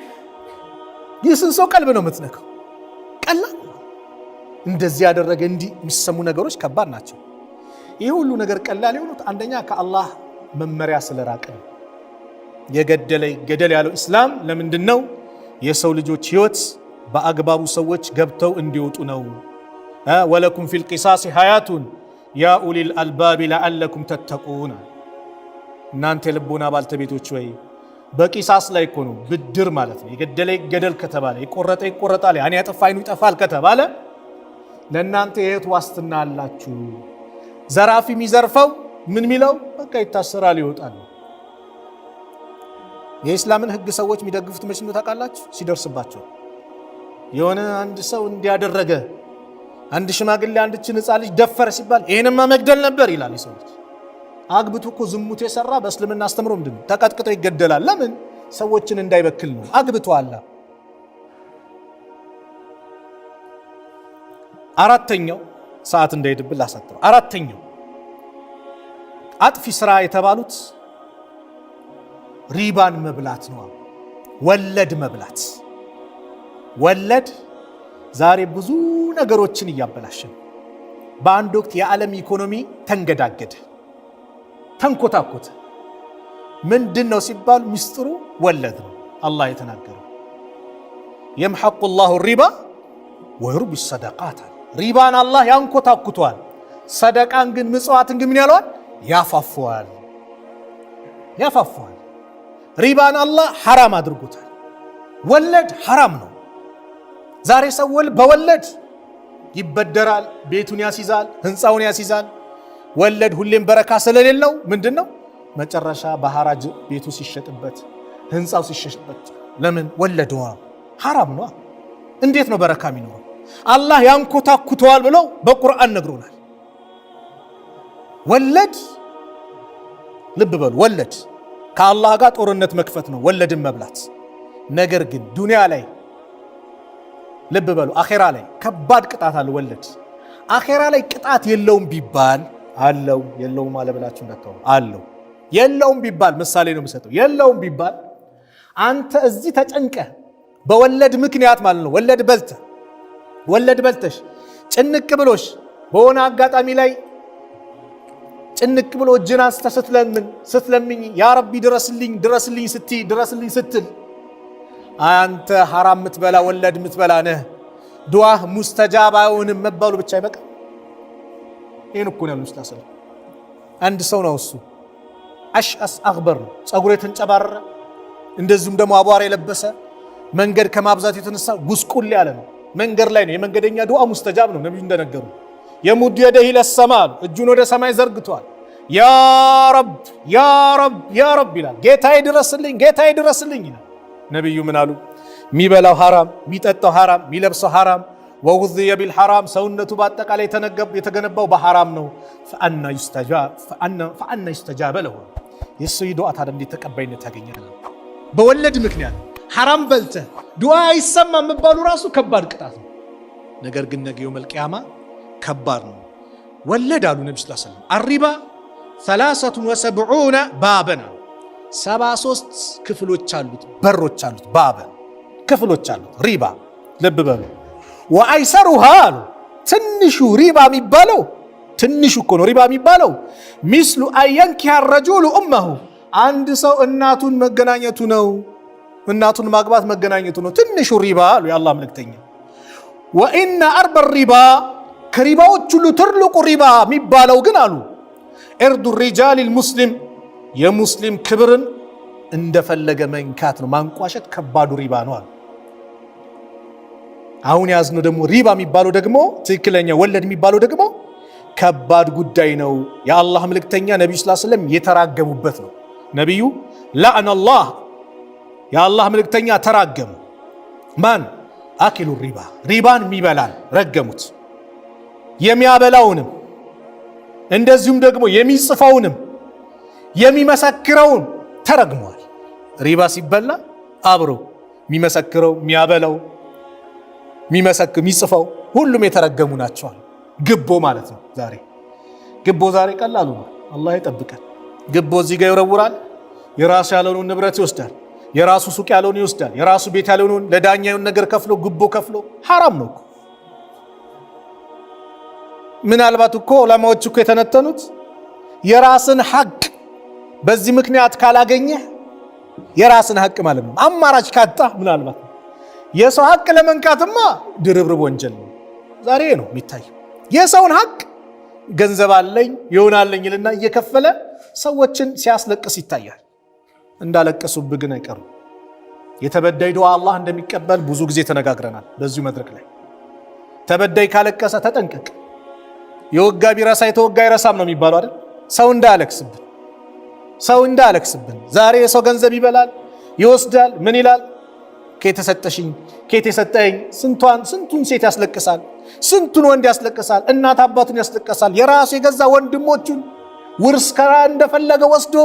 የስንት ሰው ቀልብ ነው የምትነካው። ቀላል እንደዚህ ያደረገ እንዲህ የሚሰሙ ነገሮች ከባድ ናቸው። ይህ ሁሉ ነገር ቀላል የሆኑት አንደኛ ከአላህ መመሪያ ስለራቀ ነው። የገደለ ገደል ያለው ኢስላም ለምንድን ነው? የሰው ልጆች ህይወት በአግባቡ ሰዎች ገብተው እንዲወጡ ነው። ወለኩም ፊል ቂሳስ ሐያቱን ያ ኡሊል አልባብ ለዓለኩም ተተቁን። እናንተ የልቦና ባልተቤቶች ወይ በቂሳስ ላይ እኮ ነው ብድር ማለት ነው። የገደለ ገደል ከተባለ የቆረጠ ይቆረጣል፣ ያን ያጠፋ አይኑ ይጠፋል ከተባለ ለእናንተ የህይወት ዋስትና አላችሁ። ዘራፊ የሚዘርፈው ምን ሚለው በቃ ይታሰራል ይወጣል። የኢስላምን ህግ ሰዎች የሚደግፉት መቼ ነው ታውቃላችሁ? ሲደርስባቸው የሆነ አንድ ሰው እንዲያደረገ አንድ ሽማግሌ አንድችን ህፃን ልጅ ደፈረ ሲባል ይሄንማ መግደል ነበር ይላል። ሰው ልጅ አግብቶ እኮ ዝሙት የሰራ በእስልምና አስተምሮ ምንድነው ተቀጥቅጦ ይገደላል። ለምን? ሰዎችን እንዳይበክል ነው። አግብቶ አላ አራተኛው ሰዓት እንዳይድብል አሳጥረው አራተኛው አጥፊ ስራ የተባሉት ሪባን መብላት ነው። ወለድ መብላት። ወለድ ዛሬ ብዙ ነገሮችን እያበላሸ ነው። በአንድ ወቅት የዓለም ኢኮኖሚ ተንገዳገደ፣ ተንኮታኮተ። ምንድን ነው ሲባል ሚስጥሩ ወለድ ነው። አላህ የተናገረው የምሐቁ ላሁ ሪባ ወዩርቢ ሰደቃት። ሪባን አላህ ያንኮታኩቷል፣ ሰደቃን ግን ምጽዋትን ግን ምን ያለዋል? ያፋፈዋል። ሪባን አላህ ሐራም አድርጎታል። ወለድ ሐራም ነው። ዛሬ ሰው በወለድ ይበደራል፣ ቤቱን ያስይዛል፣ ህንፃውን ያስይዛል። ወለድ ሁሌም በረካ ስለሌለው ምንድነው መጨረሻ በሐራጅ ቤቱ ሲሸጥበት፣ ህንፃው ሲሸጥበት። ለምን? ወለድ ሐራም ነው። እንዴት ነው በረካ የሚኖረው? አላህ ያንኮታኩተዋል ብሎ በቁርአን ነግሮናል። ወለድ ልብ በሉ፣ ወለድ ከአላህ ጋር ጦርነት መክፈት ነው፣ ወለድን መብላት። ነገር ግን ዱንያ ላይ ልብ በሉ፣ አኼራ ላይ ከባድ ቅጣት አለ። ወለድ አኼራ ላይ ቅጣት የለውም ቢባል አለው፣ የለውም አለ ብላችሁ እንዳትተው። አለው የለውም ቢባል ምሳሌ ነው የምሰጠው። የለውም ቢባል አንተ እዚህ ተጨንቀ በወለድ ምክንያት ማለት ነው። ወለድ በልተሽ ጭንቅ ብሎሽ በሆነ አጋጣሚ ላይ ጭንቅ ብሎ እጅን አንስተ ስትለምኝ ያ ረቢ ድረስልኝ ስትል አንተ ሐራም ምትበላ ወለድ ምትበላ ነህ። ዱዓህ ሙስተጃብ አይሆንም መባሉ ብቻ ይበቃ። ይህን እኮ ነው ሙስታሰል። አንድ ሰው ነው እሱ አሽአስ አግበር፣ ጸጉሩ የተንጨባረረ እንደዚሁም ደግሞ አቧራ የለበሰ መንገድ ከማብዛት የተነሳ ጉስቁል ያለ ነው። መንገድ ላይ ነው። የመንገደኛ ዱዓ ሙስተጃብ ነው። ነብዩ እንደነገሩ የሙድ የደህ ለሰማ እጁን ወደ ሰማይ ዘርግቷል። ያ ረብ ያ ረብ ያ ረብ ይላል። ጌታዬ ድረስልኝ፣ ጌታዬ ድረስልኝ ይላል። ነብዩ ምን አሉ? የሚበላው ሐራም፣ የሚጠጣው ሐራም፣ የሚለብሰው ሐራም ወውዝየ ቢልሐራም ሰውነቱ በአጠቃላይ የተገነባው በሐራም ነው። ፈአና ይስተጃበ ለሁ የሱ ዱዓ ታዲያ እንዴት ተቀባይነት ያገኛል? በወለድ ምክንያት ሐራም በልተህ ዱዓ አይሰማም መባሉ ራሱ ከባድ ቅጣት ነው። ነገር ግን ነገ የውመል ቂያማ ከባድ ነው። ወለድ አሉ ነብዩ ሰለላሁ ዐለይሂ ወሰለም አሪባ 73 ባበን 73 ክፍሎች አሉት፣ በሮች አሉት፣ ባበን ክፍሎች አሉት ሪባ። ልብ በሉ ወአይሰሩሃ አሉ ትንሹ ሪባ የሚባለው ትንሹ እኮ ነው ሪባ የሚባለው ሚስሉ አየንኪሃ ረጁሉ ኡመሁ አንድ ሰው እናቱን መገናኘቱ ነው። እናቱን ማግባት መገናኘቱ ነው ትንሹ ሪባ አሉ የአላህ መልእክተኛ። ወኢነ አርበ ሪባ ከሪባዎች ሁሉ ትልቁ ሪባ የሚባለው ግን አሉ እርዱ ሪጃል ልሙስሊም የሙስሊም ክብርን እንደፈለገ መንካት ነው፣ ማንቋሸት ከባዱ ሪባ ነው አሉ። አሁን ያዝነው ደግሞ ሪባ የሚባለው ደግሞ ትክክለኛ ወለድ የሚባለው ደግሞ ከባድ ጉዳይ ነው። የአላህ መልእክተኛ ነብዩ ሰለላሁ ዐለይሂ ወሰለም የተራገሙበት ነው። ነብዩ ለዐነላህ የአላህ መልእክተኛ ተራገሙ። ማን? አኪሉ ሪባ ሪባን የሚበላን ረገሙት። የሚያበላውንም እንደዚሁም ደግሞ የሚጽፈውንም የሚመሰክረውን ተረግሟል። ሪባ ሲበላ አብሮ የሚመሰክረው የሚያበላው የሚጽፈው ሁሉም የተረገሙ ናቸዋል። ግቦ ማለት ነው። ግቦ ዛሬ ቀላሉ ነው። አላህ ይጠብቀን። ግቦ እዚህ ጋር ይወረውራል። የራሱ ያለውን ንብረት ይወስዳል። የራሱ ሱቅ ያለውን ይወስዳል። የራሱ ቤት ያለውን ለዳኛውን ነገር ከፍሎ ግቦ ከፍሎ ሐራም ነው እኮ። ምናልባት እኮ ዑለማዎች እኮ የተነተኑት የራስን ሐቅ በዚህ ምክንያት ካላገኘህ የራስን ሐቅ ማለት ነው አማራጭ ካጣ ምናልባት የሰው ሐቅ ለመንካትማ ድርብርብ ወንጀል ነው። ዛሬ ነው የሚታየው። የሰውን ሐቅ ገንዘብ አለኝ ይሆናለኝ ይልና እየከፈለ ሰዎችን ሲያስለቅስ ይታያል። እንዳለቀሱብህ ግን አይቀሩም። የተበዳይ ዱዓ አላህ እንደሚቀበል ብዙ ጊዜ ተነጋግረናል በዚሁ መድረክ ላይ። ተበዳይ ካለቀሰ ተጠንቀቅ። የወጋ ቢረሳ የተወጋ አይረሳም ነው የሚባለው አይደል? ሰው እንዳለቅስብን ዛሬ የሰው ገንዘብ ይበላል ይወስዳል። ምን ይላል? ከተሰጠሽኝ ከተሰጠኝ ስንቱን ሴት ያስለቅሳል፣ ስንቱን ወንድ ያስለቅሳል፣ እናት አባቱን ያስለቅሳል። የራሱ የገዛ ወንድሞቹን ውርስ ከራ እንደፈለገ ወስዶ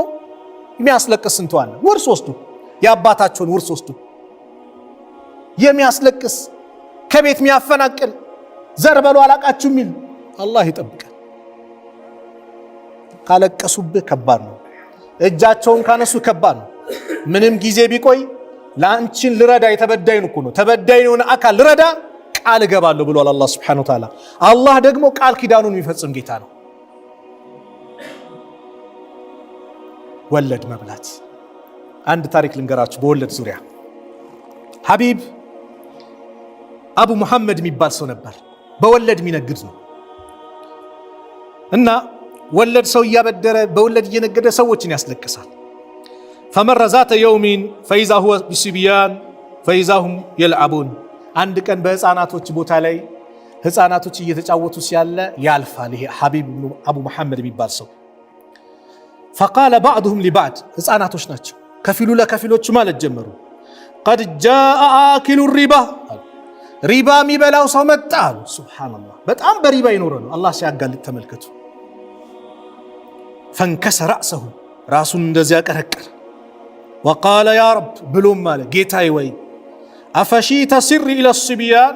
የሚያስለቅስ ስንቱ አለ። ውርስ ወስዶ የአባታቸውን ውርስ ወስዶ የሚያስለቅስ ከቤት የሚያፈናቅል ዘር በሉ አላቃችሁ የሚል አላህ ይጠብቃል። ካለቀሱብህ ከባድ ነው። እጃቸውን ካነሱ ከባድ ነው። ምንም ጊዜ ቢቆይ ለአንቺን ልረዳ የተበዳይን እኮ ነው ተበዳይን አካል ልረዳ ቃል እገባለሁ ብሏል አላህ ሱብሓነሁ ወተዓላ። አላህ ደግሞ ቃል ኪዳኑን የሚፈጽም ጌታ ነው። ወለድ መብላት አንድ ታሪክ ልንገራችሁ በወለድ ዙሪያ። ሐቢብ አቡ መሐመድ የሚባል ሰው ነበር። በወለድ የሚነግድ ነው እና ወለድ ሰው እያበደረ በወለድ እየነገደ ሰዎችን ያስለቅሳል። ፈመረ ዛተ የውሚን ፈኢዛ ሁወ ቢስቢያን ፈኢዛ ሁም የልዓቡን። አንድ ቀን በህፃናቶች ቦታ ላይ ህፃናቶች እየተጫወቱ ሲያለ ያልፋል ይሄ ሐቢብ አቡ መሐመድ የሚባል ሰው። ፈቃለ ባዕዱሁም ሊባዕድ ህፃናቶች ናቸው። ከፊሉ ለከፊሎቹ ማለት ጀመሩ። ቀድ ጃአ አኪሉ ሪባ ሪባ የሚበላው ሰው መጣ አሉ። ሱብሓነላህ በጣም በሪባ ይኖረ ነው። አላህ ሲያጋልጥ ተመልከቱ። ፈንከሰ ረእሰሁ ራሱን እንደዚያ ቀረቀረ። ወቃለ ያ ረብ ብሎም አለ ጌታዬ ወይ አፈሺተ ሲሪ ኢለ ስቢያን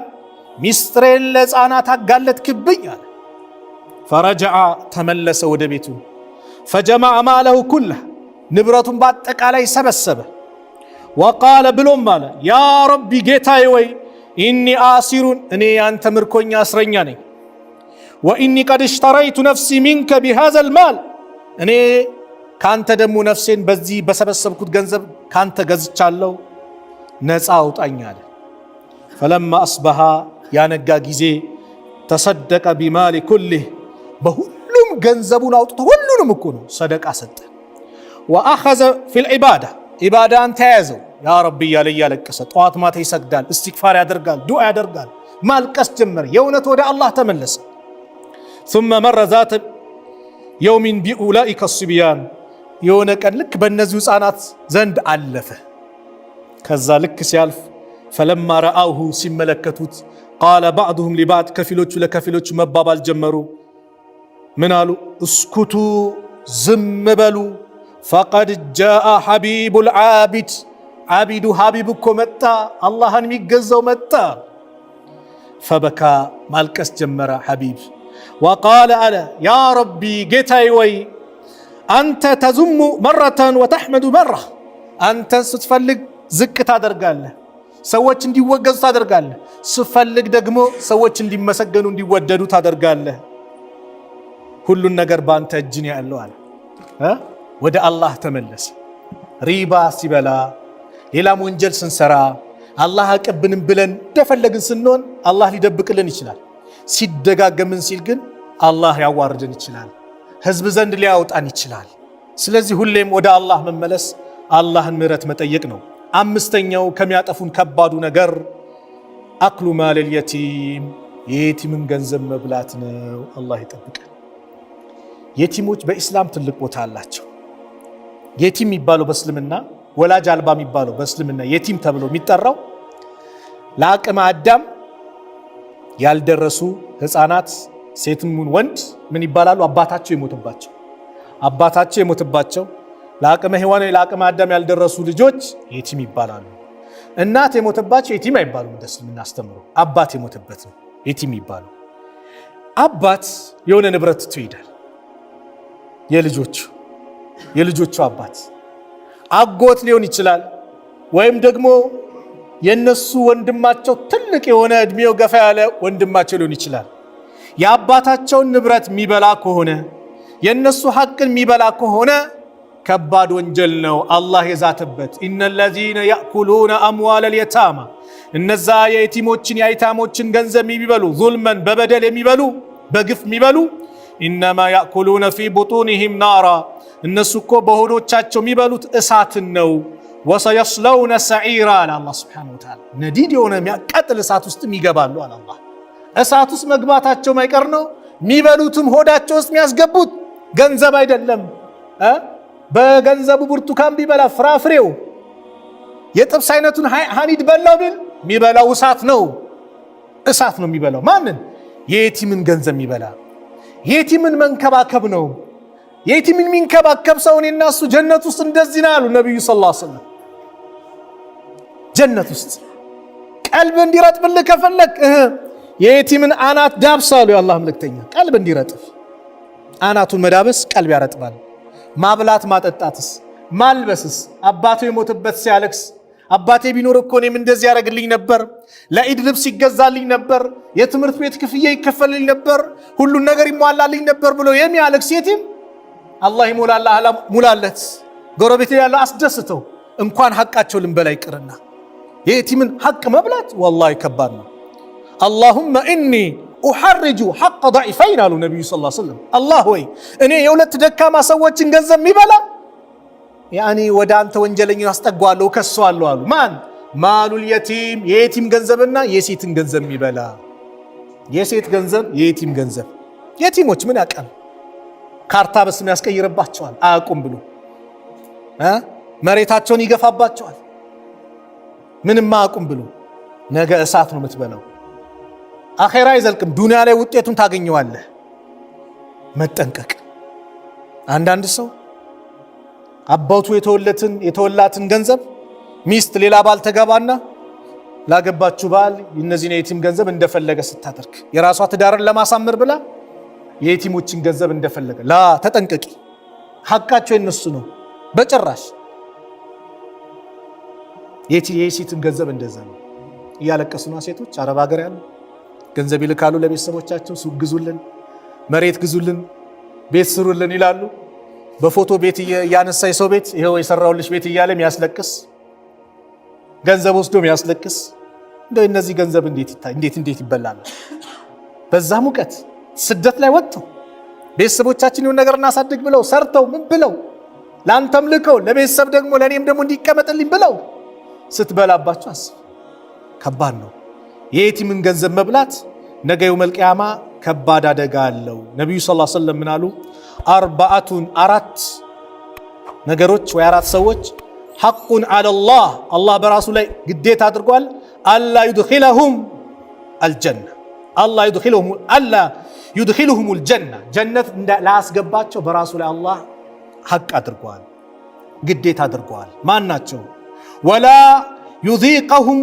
ሚስጥሬን ለህፃናት አጋለጥክብኝ አለ። ፈረጀዐ ተመለሰ ወደ ቤቱ። ፈጀመዐ ማለሁ ኩለህ ንብረቱን በአጠቃላይ ሰበሰበ። ወቃለ ብሎም አለ ያ ረቢ ጌታዬ ወይ ኢኒ አሲሩን እኔ ያንተ ምርኮኛ እስረኛ ነኝ። ወኢኒ ቀድ እሽተረይቱ ነፍሲ ሚንከ ቢሃዘል ማል እኔ ካንተ ደግሞ ነፍሴን በዚህ በሰበሰብኩት ገንዘብ ካንተ ገዝቻለሁ፣ ነፃ አውጣኝ አለ። ፈለማ አስበሃ ያነጋ ጊዜ ተሰደቀ ቢማሊ ኩሊህ በሁሉም ገንዘቡን አውጥቶ ሁሉንም እኮ ነው ሰደቃ ሰጠ። ወአኸዘ ፊል ዒባዳ ኢባዳን ተያዘው ያ ረቢ እያለ እያለቀሰ ጠዋት ማታ ይሰግዳል፣ እስትግፋር ያደርጋል፣ ዱዓ ያደርጋል፣ ማልቀስ ጀመረ። የእውነት ወደ አላህ ተመለሰ። ثم مر ذات يوم بأولئك الصبيان የሆነ ቀን ልክ በእነዚሁ ህፃናት ዘንድ አለፈ። ከዛ ልክ ሲያልፍ فلما رأوه ሲመለከቱት قال بعضهم لبعض ከፊሎቹ ለከፊሎቹ መባባል ጀመሩ። ምን አሉ? እስኩቱ ዝም በሉ فقد جاء حبيب العابد ዓቢዱ ሐቢብ እኮ መጣ፣ አላህን የሚገዛው መጣ። فبكى ማልቀስ ጀመረ ሐቢብ። وقال አለ ያ ረቢ ጌታዬ ወይ አንተ ተዙሙ መረተን ወተሕመዱ መራ፣ አንተ ስትፈልግ ዝቅ ታደርጋለህ፣ ሰዎች እንዲወገዙ ታደርጋለህ፣ ስትፈልግ ደግሞ ሰዎች እንዲመሰገኑ እንዲወደዱ ታደርጋለህ። ሁሉን ነገር በአንተ እጅ ነው ያለው አለ። ወደ አላህ ተመለሰ። ሪባ ሲበላ ሌላም ወንጀል ስንሰራ አላህ አቀብንም ብለን እንደፈለግን ስንሆን አላህ ሊደብቅልን ይችላል። ሲደጋገምን ሲል ግን አላህ ያዋርድን ይችላል፣ ህዝብ ዘንድ ሊያወጣን ይችላል። ስለዚህ ሁሌም ወደ አላህ መመለስ፣ አላህን ምህረት መጠየቅ ነው። አምስተኛው ከሚያጠፉን ከባዱ ነገር አክሉ ማለል የቲም፣ የየቲምን ገንዘብ መብላት ነው። አላህ ይጠብቀን። የቲሞች በኢስላም ትልቅ ቦታ አላቸው። የቲም የሚባለው በእስልምና ወላጅ አልባ የሚባለው በእስልምና የቲም ተብሎ የሚጠራው ለአቅመ አዳም ያልደረሱ ህፃናት ሴትም ወንድ ምን ይባላሉ? አባታቸው የሞተባቸው ለአቅመ ሔዋን ለአቅመ አዳም ያልደረሱ ልጆች የቲም ይባላሉ። እናት የሞተባቸው የቲም አይባሉም። እንደስልምና አስተምሮ አባት የሞተበት ነው የቲም ይባሉ። አባት የሆነ ንብረት ትቶ ይሄዳል። የልጆቹ አባት አጎት ሊሆን ይችላል፣ ወይም ደግሞ የነሱ ወንድማቸው ትልቅ የሆነ እድሜው ገፋ ያለ ወንድማቸው ሊሆን ይችላል። የአባታቸውን ንብረት የሚበላ ከሆነ የነሱ ሐቅን የሚበላ ከሆነ ከባድ ወንጀል ነው አላህ የዛተበት። ኢነለዚነ ያእኩሉነ አምዋለል የታማ፣ እነዛ የየቲሞችን የአይታሞችን ገንዘብ የሚበሉ ዙልመን በበደል የሚበሉ በግፍ የሚበሉ ኢነማ ያእኩሉነ ፊ ቡጡኒሂም ናራ፣ እነሱ እኮ በሆዶቻቸው የሚበሉት እሳትን ነው። ወሰየስለውነ ሰዒራ አለ አላህ ሱብሓነሁ ወተዓላ፣ ነዲድ የሆነ የሚያቃጥል እሳት ውስጥም ይገባሉ አለ አላህ። እሳት ውስጥ መግባታቸው ማይቀር ነው። የሚበሉትም ሆዳቸው ውስጥ የሚያስገቡት ገንዘብ አይደለም። በገንዘቡ ብርቱካን ቢበላ ፍራፍሬው የጥብስ አይነቱን ሀኒድ በላው ቢል የሚበላው እሳት ነው የሚበላው። ማንን? የየቲምን ገንዘብ የሚበላ የቲምን መንከባከብ ነው። የቲምን የሚንከባከብ ሰው እኔና እሱ ጀነት ውስጥ እንደዚህ ነው አሉ ነብዩ ሰለላሁ ዐለይሂ ወሰለም። ጀነት ውስጥ ቀልብ እንዲረጥብልህ ከፈለክ የየቲምን አናት ዳብስ አሉ የአላህ መልእክተኛ። ቀልብ እንዲረጥፍ አናቱን መዳበስ ቀልብ ያረጥባል። ማብላት ማጠጣትስ ማልበስስ፣ አባቱ የሞተበት ሲያለቅስ አባቴ ቢኖር እኮ እኔም እንደዚህ ያደርግልኝ ነበር፣ ለኢድ ልብስ ይገዛልኝ ነበር፣ የትምህርት ቤት ክፍያ ይከፈልልኝ ነበር፣ ሁሉን ነገር ይሟላልኝ ነበር ብሎ የሚያለቅስ የቲም አላህ ሙላለት። ጎረቤት ያለው አስደስተው እንኳን ሐቃቸው ልንበላ ይቅርና የየቲምን ሐቅ መብላት ወላሂ ከባድ ነው። አላሁመ ኢኒ ኡሐርጁ ሐቅ ضعيفين አሉ ነብዩ ሰለላሁ ዐለይሂ ወሰለም። አላህ ሆይ እኔ የሁለት ደካማ ሰዎችን ገንዘብ የሚበላ ያኒ ወደ አንተ ወንጀለኛው አስጠጓለሁ ከሷለሁ አሉ። ማን? ማሉል የቲም፣ የየቲም ገንዘብና የሴትን ገንዘብ የሚበላ። የሴት ገንዘብ የየቲም ገንዘብ። የቲሞች ምን ያውቃል? ካርታ በስም ያስቀይርባቸዋል አያውቁም ብሎ መሬታቸውን ይገፋባቸዋል ምንም አያውቁም ብሎ። ነገ እሳት ነው የምትበላው። አኼራ አይዘልቅም፣ ዱንያ ላይ ውጤቱን ታገኘዋለህ። መጠንቀቅ። አንዳንድ ሰው አባቱ የተወላትን ገንዘብ ሚስት ሌላ ባል ተገባና ላገባችሁ ባል እነዚህን የየቲም ገንዘብ እንደፈለገ ስታደርግ የራሷ ትዳርን ለማሳመር ብላ የየቲሞችን ገንዘብ እንደፈለገ ተጠንቀቂ። ሐቃቸው የነሱ ነው። በጭራሽ የሴትን ገንዘብ እንደዛ ነው። እያለቀሱ ነው ሴቶች። አረብ ሀገር ያሉ ገንዘብ ይልካሉ ለቤተሰቦቻቸው። ሱቅ ግዙልን፣ መሬት ግዙልን፣ ቤት ስሩልን ይላሉ። በፎቶ ቤት እያነሳ የሰው ቤት ይሄው የሰራውልሽ ቤት እያለ የሚያስለቅስ ገንዘብ ወስዶ የሚያስለቅስ። እንደው እነዚህ ገንዘብ እንዴት ይበላል? በዛ ሙቀት ስደት ላይ ወጥተው ቤተሰቦቻችን የሆነ ነገር እናሳድግ ብለው ሰርተው ምን ብለው ላንተም ልከው ለቤተሰብ ደግሞ ለኔም ደግሞ እንዲቀመጥልኝ ብለው ስትበላባቸው አስብ። ከባድ ነው። የየቲምን ገንዘብ መብላት ነገ የውመል ቂያማ ከባድ አደጋ አለው። ነብዩ ሰለላሁ ዐለይሂ ወሰለም ምን አሉ? አርባዓቱን አራት ነገሮች ወይ አራት ሰዎች ሐቁን ዐለላህ አላህ በራሱ ላይ ግዴታ አድርጓል። አላ ይድኺለሁም አልጀና አላ ዩድኺሉሁም አልጀና ጀነት ላያስገባቸው በራሱ ላይ አላህ ሐቅ አድርጓል፣ ግዴታ አድርጓል። ማን ናቸው? ወላ ዩዚቀሁም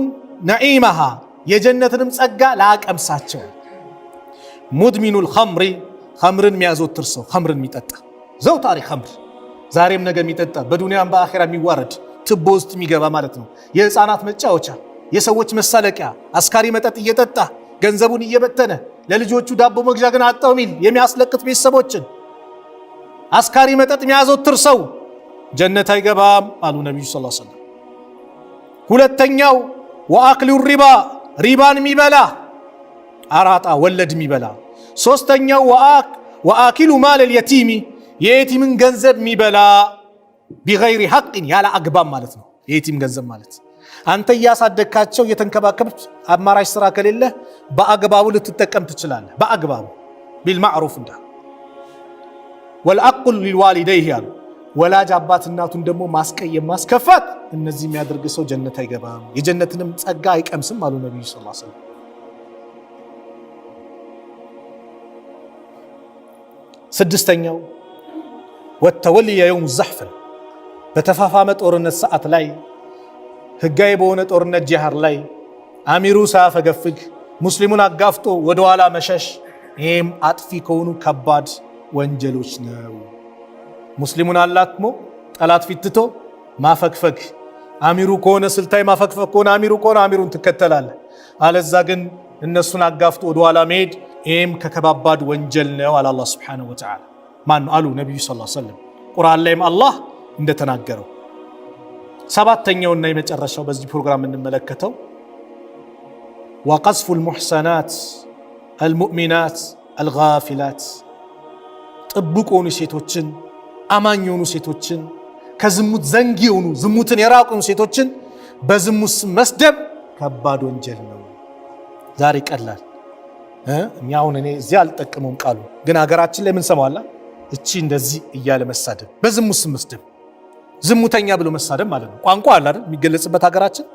ነዒመሃ የጀነትንም ጸጋ ላቀምሳቸው። ሙድሚኑል ኸምሪ ኸምርን የሚያዘወትር ሰው፣ ኸምርን የሚጠጣ ዘውታሪ ኸምር ዛሬም ነገ የሚጠጣ በዱንያም በአኺራ የሚዋረድ ትቦ ውስጥ የሚገባ ማለት ነው። የህፃናት መጫወቻ፣ የሰዎች መሳለቂያ፣ አስካሪ መጠጥ እየጠጣ ገንዘቡን እየበተነ ለልጆቹ ዳቦ መግዣ ግን አጣው ሚል የሚያስለቅት ቤተሰቦችን አስካሪ መጠጥ የሚያዘወትር ሰው ጀነት አይገባም አሉ ነብዩ ሰለላሁ ዐለይሂ ወሰለም። ሁለተኛው ወአክሉ ሪባ ሪባን የሚበላ አራጣ ወለድ የሚበላ። ሶስተኛው ወአኪሉ ማል አልየቲሚ የየቲምን ገንዘብ የሚበላ ቢገይሪ ሐቅን ያለ አግባብ ማለት ነው። የየቲም ገንዘብ ማለት አንተ እያሳደግካቸው እየተንከባከብክ አማራጭ ስራ ከሌለ በአግባቡ ልትጠቀም ትችላለህ። በአግባቡ ቢልማዕሩፍ እንዳ ወልአቅሉ ሊልዋሊደይህ ያሉ ወላጅ አባት እናቱን ደግሞ ማስቀየም ማስከፋት፣ እነዚህ የሚያደርግ ሰው ጀነት አይገባም፣ የጀነትንም ጸጋ አይቀምስም አሉ ነብዩ ሰለላሁ ዐለይሂ ወሰለም። ስድስተኛው ወተወልየ የውም ዘሕፍ በተፋፋመ ጦርነት ሰዓት ላይ ህጋዊ በሆነ ጦርነት ጂሃድ ላይ አሚሩ ሳያፈገፍግ ሙስሊሙን አጋፍጦ ወደኋላ መሸሽ፣ ይህም አጥፊ ከሆኑ ከባድ ወንጀሎች ነው። ሙስሊሙን አላትሞ ጠላት ፊትቶ ማፈግፈግ፣ አሚሩ ከሆነ ስልታይ ማፈግፈግ ከሆነ አሚሩ ከሆነ አሚሩን ትከተላለህ፣ አለዛ ግን እነሱን አጋፍጦ ወደኋላ መሄድ፣ ይህም ከከባባድ ወንጀል ነው አለ አላህ ሱብሓነሁ ወተዓላ። ማን አሉ ነቢዩ ሰለላሁ ዐለይሂ ወሰለም ቁርአን ላይም አላህ እንደተናገረው። ሰባተኛውና የመጨረሻው በዚህ ፕሮግራም የምንመለከተው ወቀዝፉ ልሙሕሰናት አልሙእሚናት አልጋፊላት ጥቡቅ የሆኑ ሴቶችን፣ አማኝ የሆኑ ሴቶችን፣ ከዝሙት ዘንጊ የሆኑ ዝሙትን የራቁ የሆኑ ሴቶችን በዝሙት ስም መስደብ ከባድ ወንጀል ነው። ዛሬ ቀላል እኛ አሁን እኔ እዚህ አልጠቀመውም ቃሉ ግን ሀገራችን ላይ ምን ሰማዋላ እቺ እንደዚህ እያለ መሳደብ፣ በዝሙት ስም መስደብ፣ ዝሙተኛ ብሎ መሳደብ ማለት ነው። ቋንቋ አለ አይደል የሚገለጽበት ሀገራችን።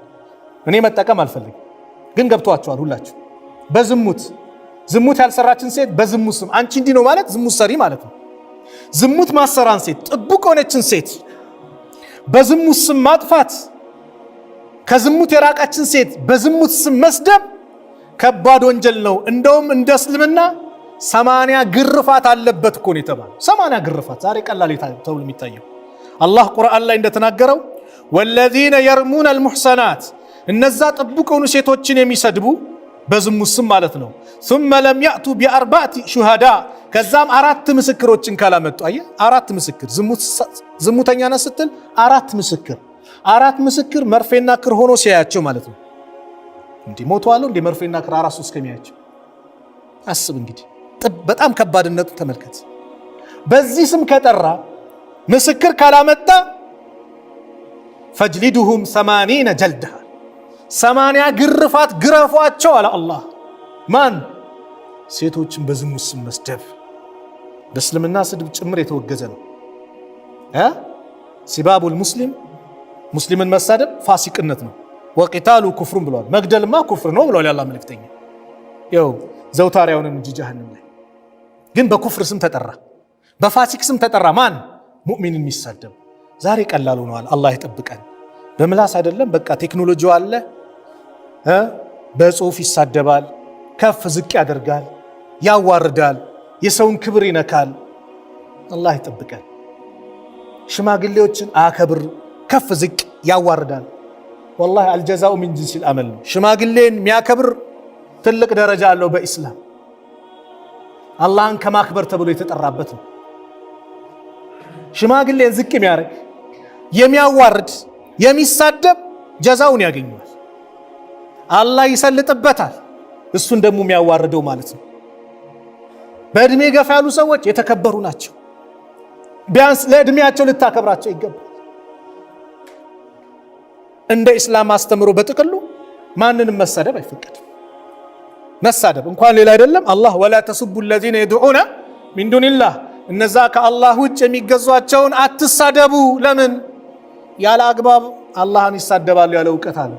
እኔ መጠቀም አልፈልግም ግን ገብቷቸዋል ሁላችሁ። ዝሙት ያልሰራችን ሴት በዝሙት ስም አንቺ እንዲህ ነው ማለት ዝሙት ሰሪ ማለት ነው። ዝሙት ማሰራን ሴት ጥቡቅ የሆነችን ሴት በዝሙት ስም ማጥፋት፣ ከዝሙት የራቃችን ሴት በዝሙት ስም መስደብ ከባድ ወንጀል ነው። እንደውም እንደ እስልምና 80 ግርፋት አለበት እኮ ነው የተባለው። 80 ግርፋት ዛሬ ቀላል ተብሎ የሚታየው አላህ ቁርአን ላይ እንደተናገረው ወለዚነ የርሙነ አልሙሕሰናት እነዛ ጥቡቅ የሆኑ ሴቶችን የሚሰድቡ በዝሙት ስም ማለት ነው። ثم لم يأتوا بأربعة شهداء ከዛም 4 ምስክሮችን ካላመጡ፣ አየህ 4 ምስክር ዝሙተኛ ነህ ስትል 4 ምስክር መርፌና ክር ሆኖ ሲያያቸው ማለት ነው። እንዲህ ሞተዋል እንደ መርፌና ክር አራሱ እስከሚያያቸው አስብ። እንግዲህ በጣም ከባድነቱ ተመልከት። በዚህ ስም ከጠራ ምስክር ካላመጣ ፈጅሊዱሁም 80 ጀልዳ 80 ግርፋት ግረፏቸው አለ አላህ። ማን? ሴቶችን በዝሙት ስም መስደብ በእስልምና ስድብ ጭምር የተወገዘ ነው። ሲባቡል ሙስሊምን መሳደብ ፋሲቅነት ነው። ወቂታሉ ኩፍሩን ብለዋል። መግደልማ ኩፍር ነው ብለዋል ያላህ መልእክተኛ። ያው ዘውታሪያውን እንጂ ጀሃነም ላይ ግን በኩፍር ስም ተጠራ፣ በፋሲቅ ስም ተጠራ። ማን? ሙእሚንን የሚሳደብ ዛሬ ቀላል ሆነዋል። አላህ ይጠብቀን። በምላስ አይደለም በቃ ቴክኖሎጂው አለ። በጽሁፍ ይሳደባል፣ ከፍ ዝቅ ያደርጋል፣ ያዋርዳል፣ የሰውን ክብር ይነካል። አላህ ይጠብቀን። ሽማግሌዎችን አከብር፣ ከፍ ዝቅ ያዋርዳል። ወላሂ አልጀዛኡ ሚን ጂንሲል አመል ነው። ሽማግሌን የሚያከብር ትልቅ ደረጃ አለው በኢስላም። አላህን ከማክበር ተብሎ የተጠራበት ነው። ሽማግሌን ዝቅ የሚያደርግ የሚያዋርድ የሚሳደብ ጀዛውን ያገኘዋል፣ አላህ ይሰልጥበታል። እሱን ደግሞ የሚያዋርደው ማለት ነው። በእድሜ ገፋ ያሉ ሰዎች የተከበሩ ናቸው። ቢያንስ ለእድሜያቸው ልታከብራቸው ይገባል። እንደ ኢስላም አስተምሮ በጥቅሉ ማንንም መሳደብ አይፈቀድም። መሳደብ እንኳን ሌላ አይደለም አላህ ወላ ተስቡ الذين يدعون من دون الله እነዛ ከአላህ ውጭ የሚገዟቸውን አትሳደቡ። ለምን? ያለ አግባብ አላህን ይሳደባሉ ያለ እውቀት አለ።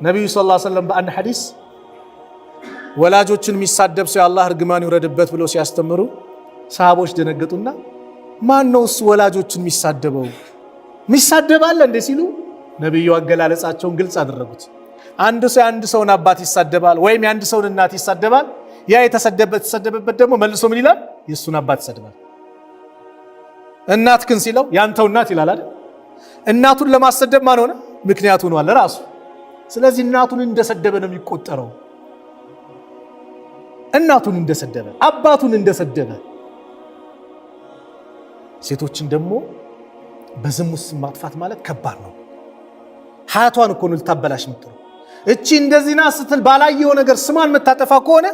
ነብዩ ሰለላሁ ዐለይሂ ወሰለም በአንድ ሐዲስ ወላጆችን የሚሳደብ ሰው የአላህ እርግማን ይውረድበት ብለው ሲያስተምሩ ሰሃቦች ደነገጡና ማን ነው እሱ ወላጆችን የሚሳደበው? የሚሳደባል እንደ ሲሉ ነብዩ አገላለጻቸውን ግልጽ አደረጉት። አንድ ሰው አንድ ሰውን አባት ይሳደባል ወይም የአንድ ሰውን እናት ይሳደባል። ያ የተሰደበበት ደግሞ መልሶ ምን ይላል? የሱን አባት ይሳደባል። እናት ግን ሲለው ያንተው እናት ይላል አይደል? እናቱን ለማሰደብ ማን ሆነ? ምክንያቱ ነው አለ ራሱ። ስለዚህ እናቱን እንደሰደበ ነው የሚቆጠረው። እናቱን እንደሰደበ፣ አባቱን እንደሰደበ። ሴቶችን ደግሞ በዝሙት ስም ማጥፋት ማለት ከባድ ነው። ሀያቷን እኮ ነው ልታበላሽ የምትለው። እቺ እንደዚህ ናት ስትል ባላየው ነገር ስሟን የምታጠፋ ከሆነ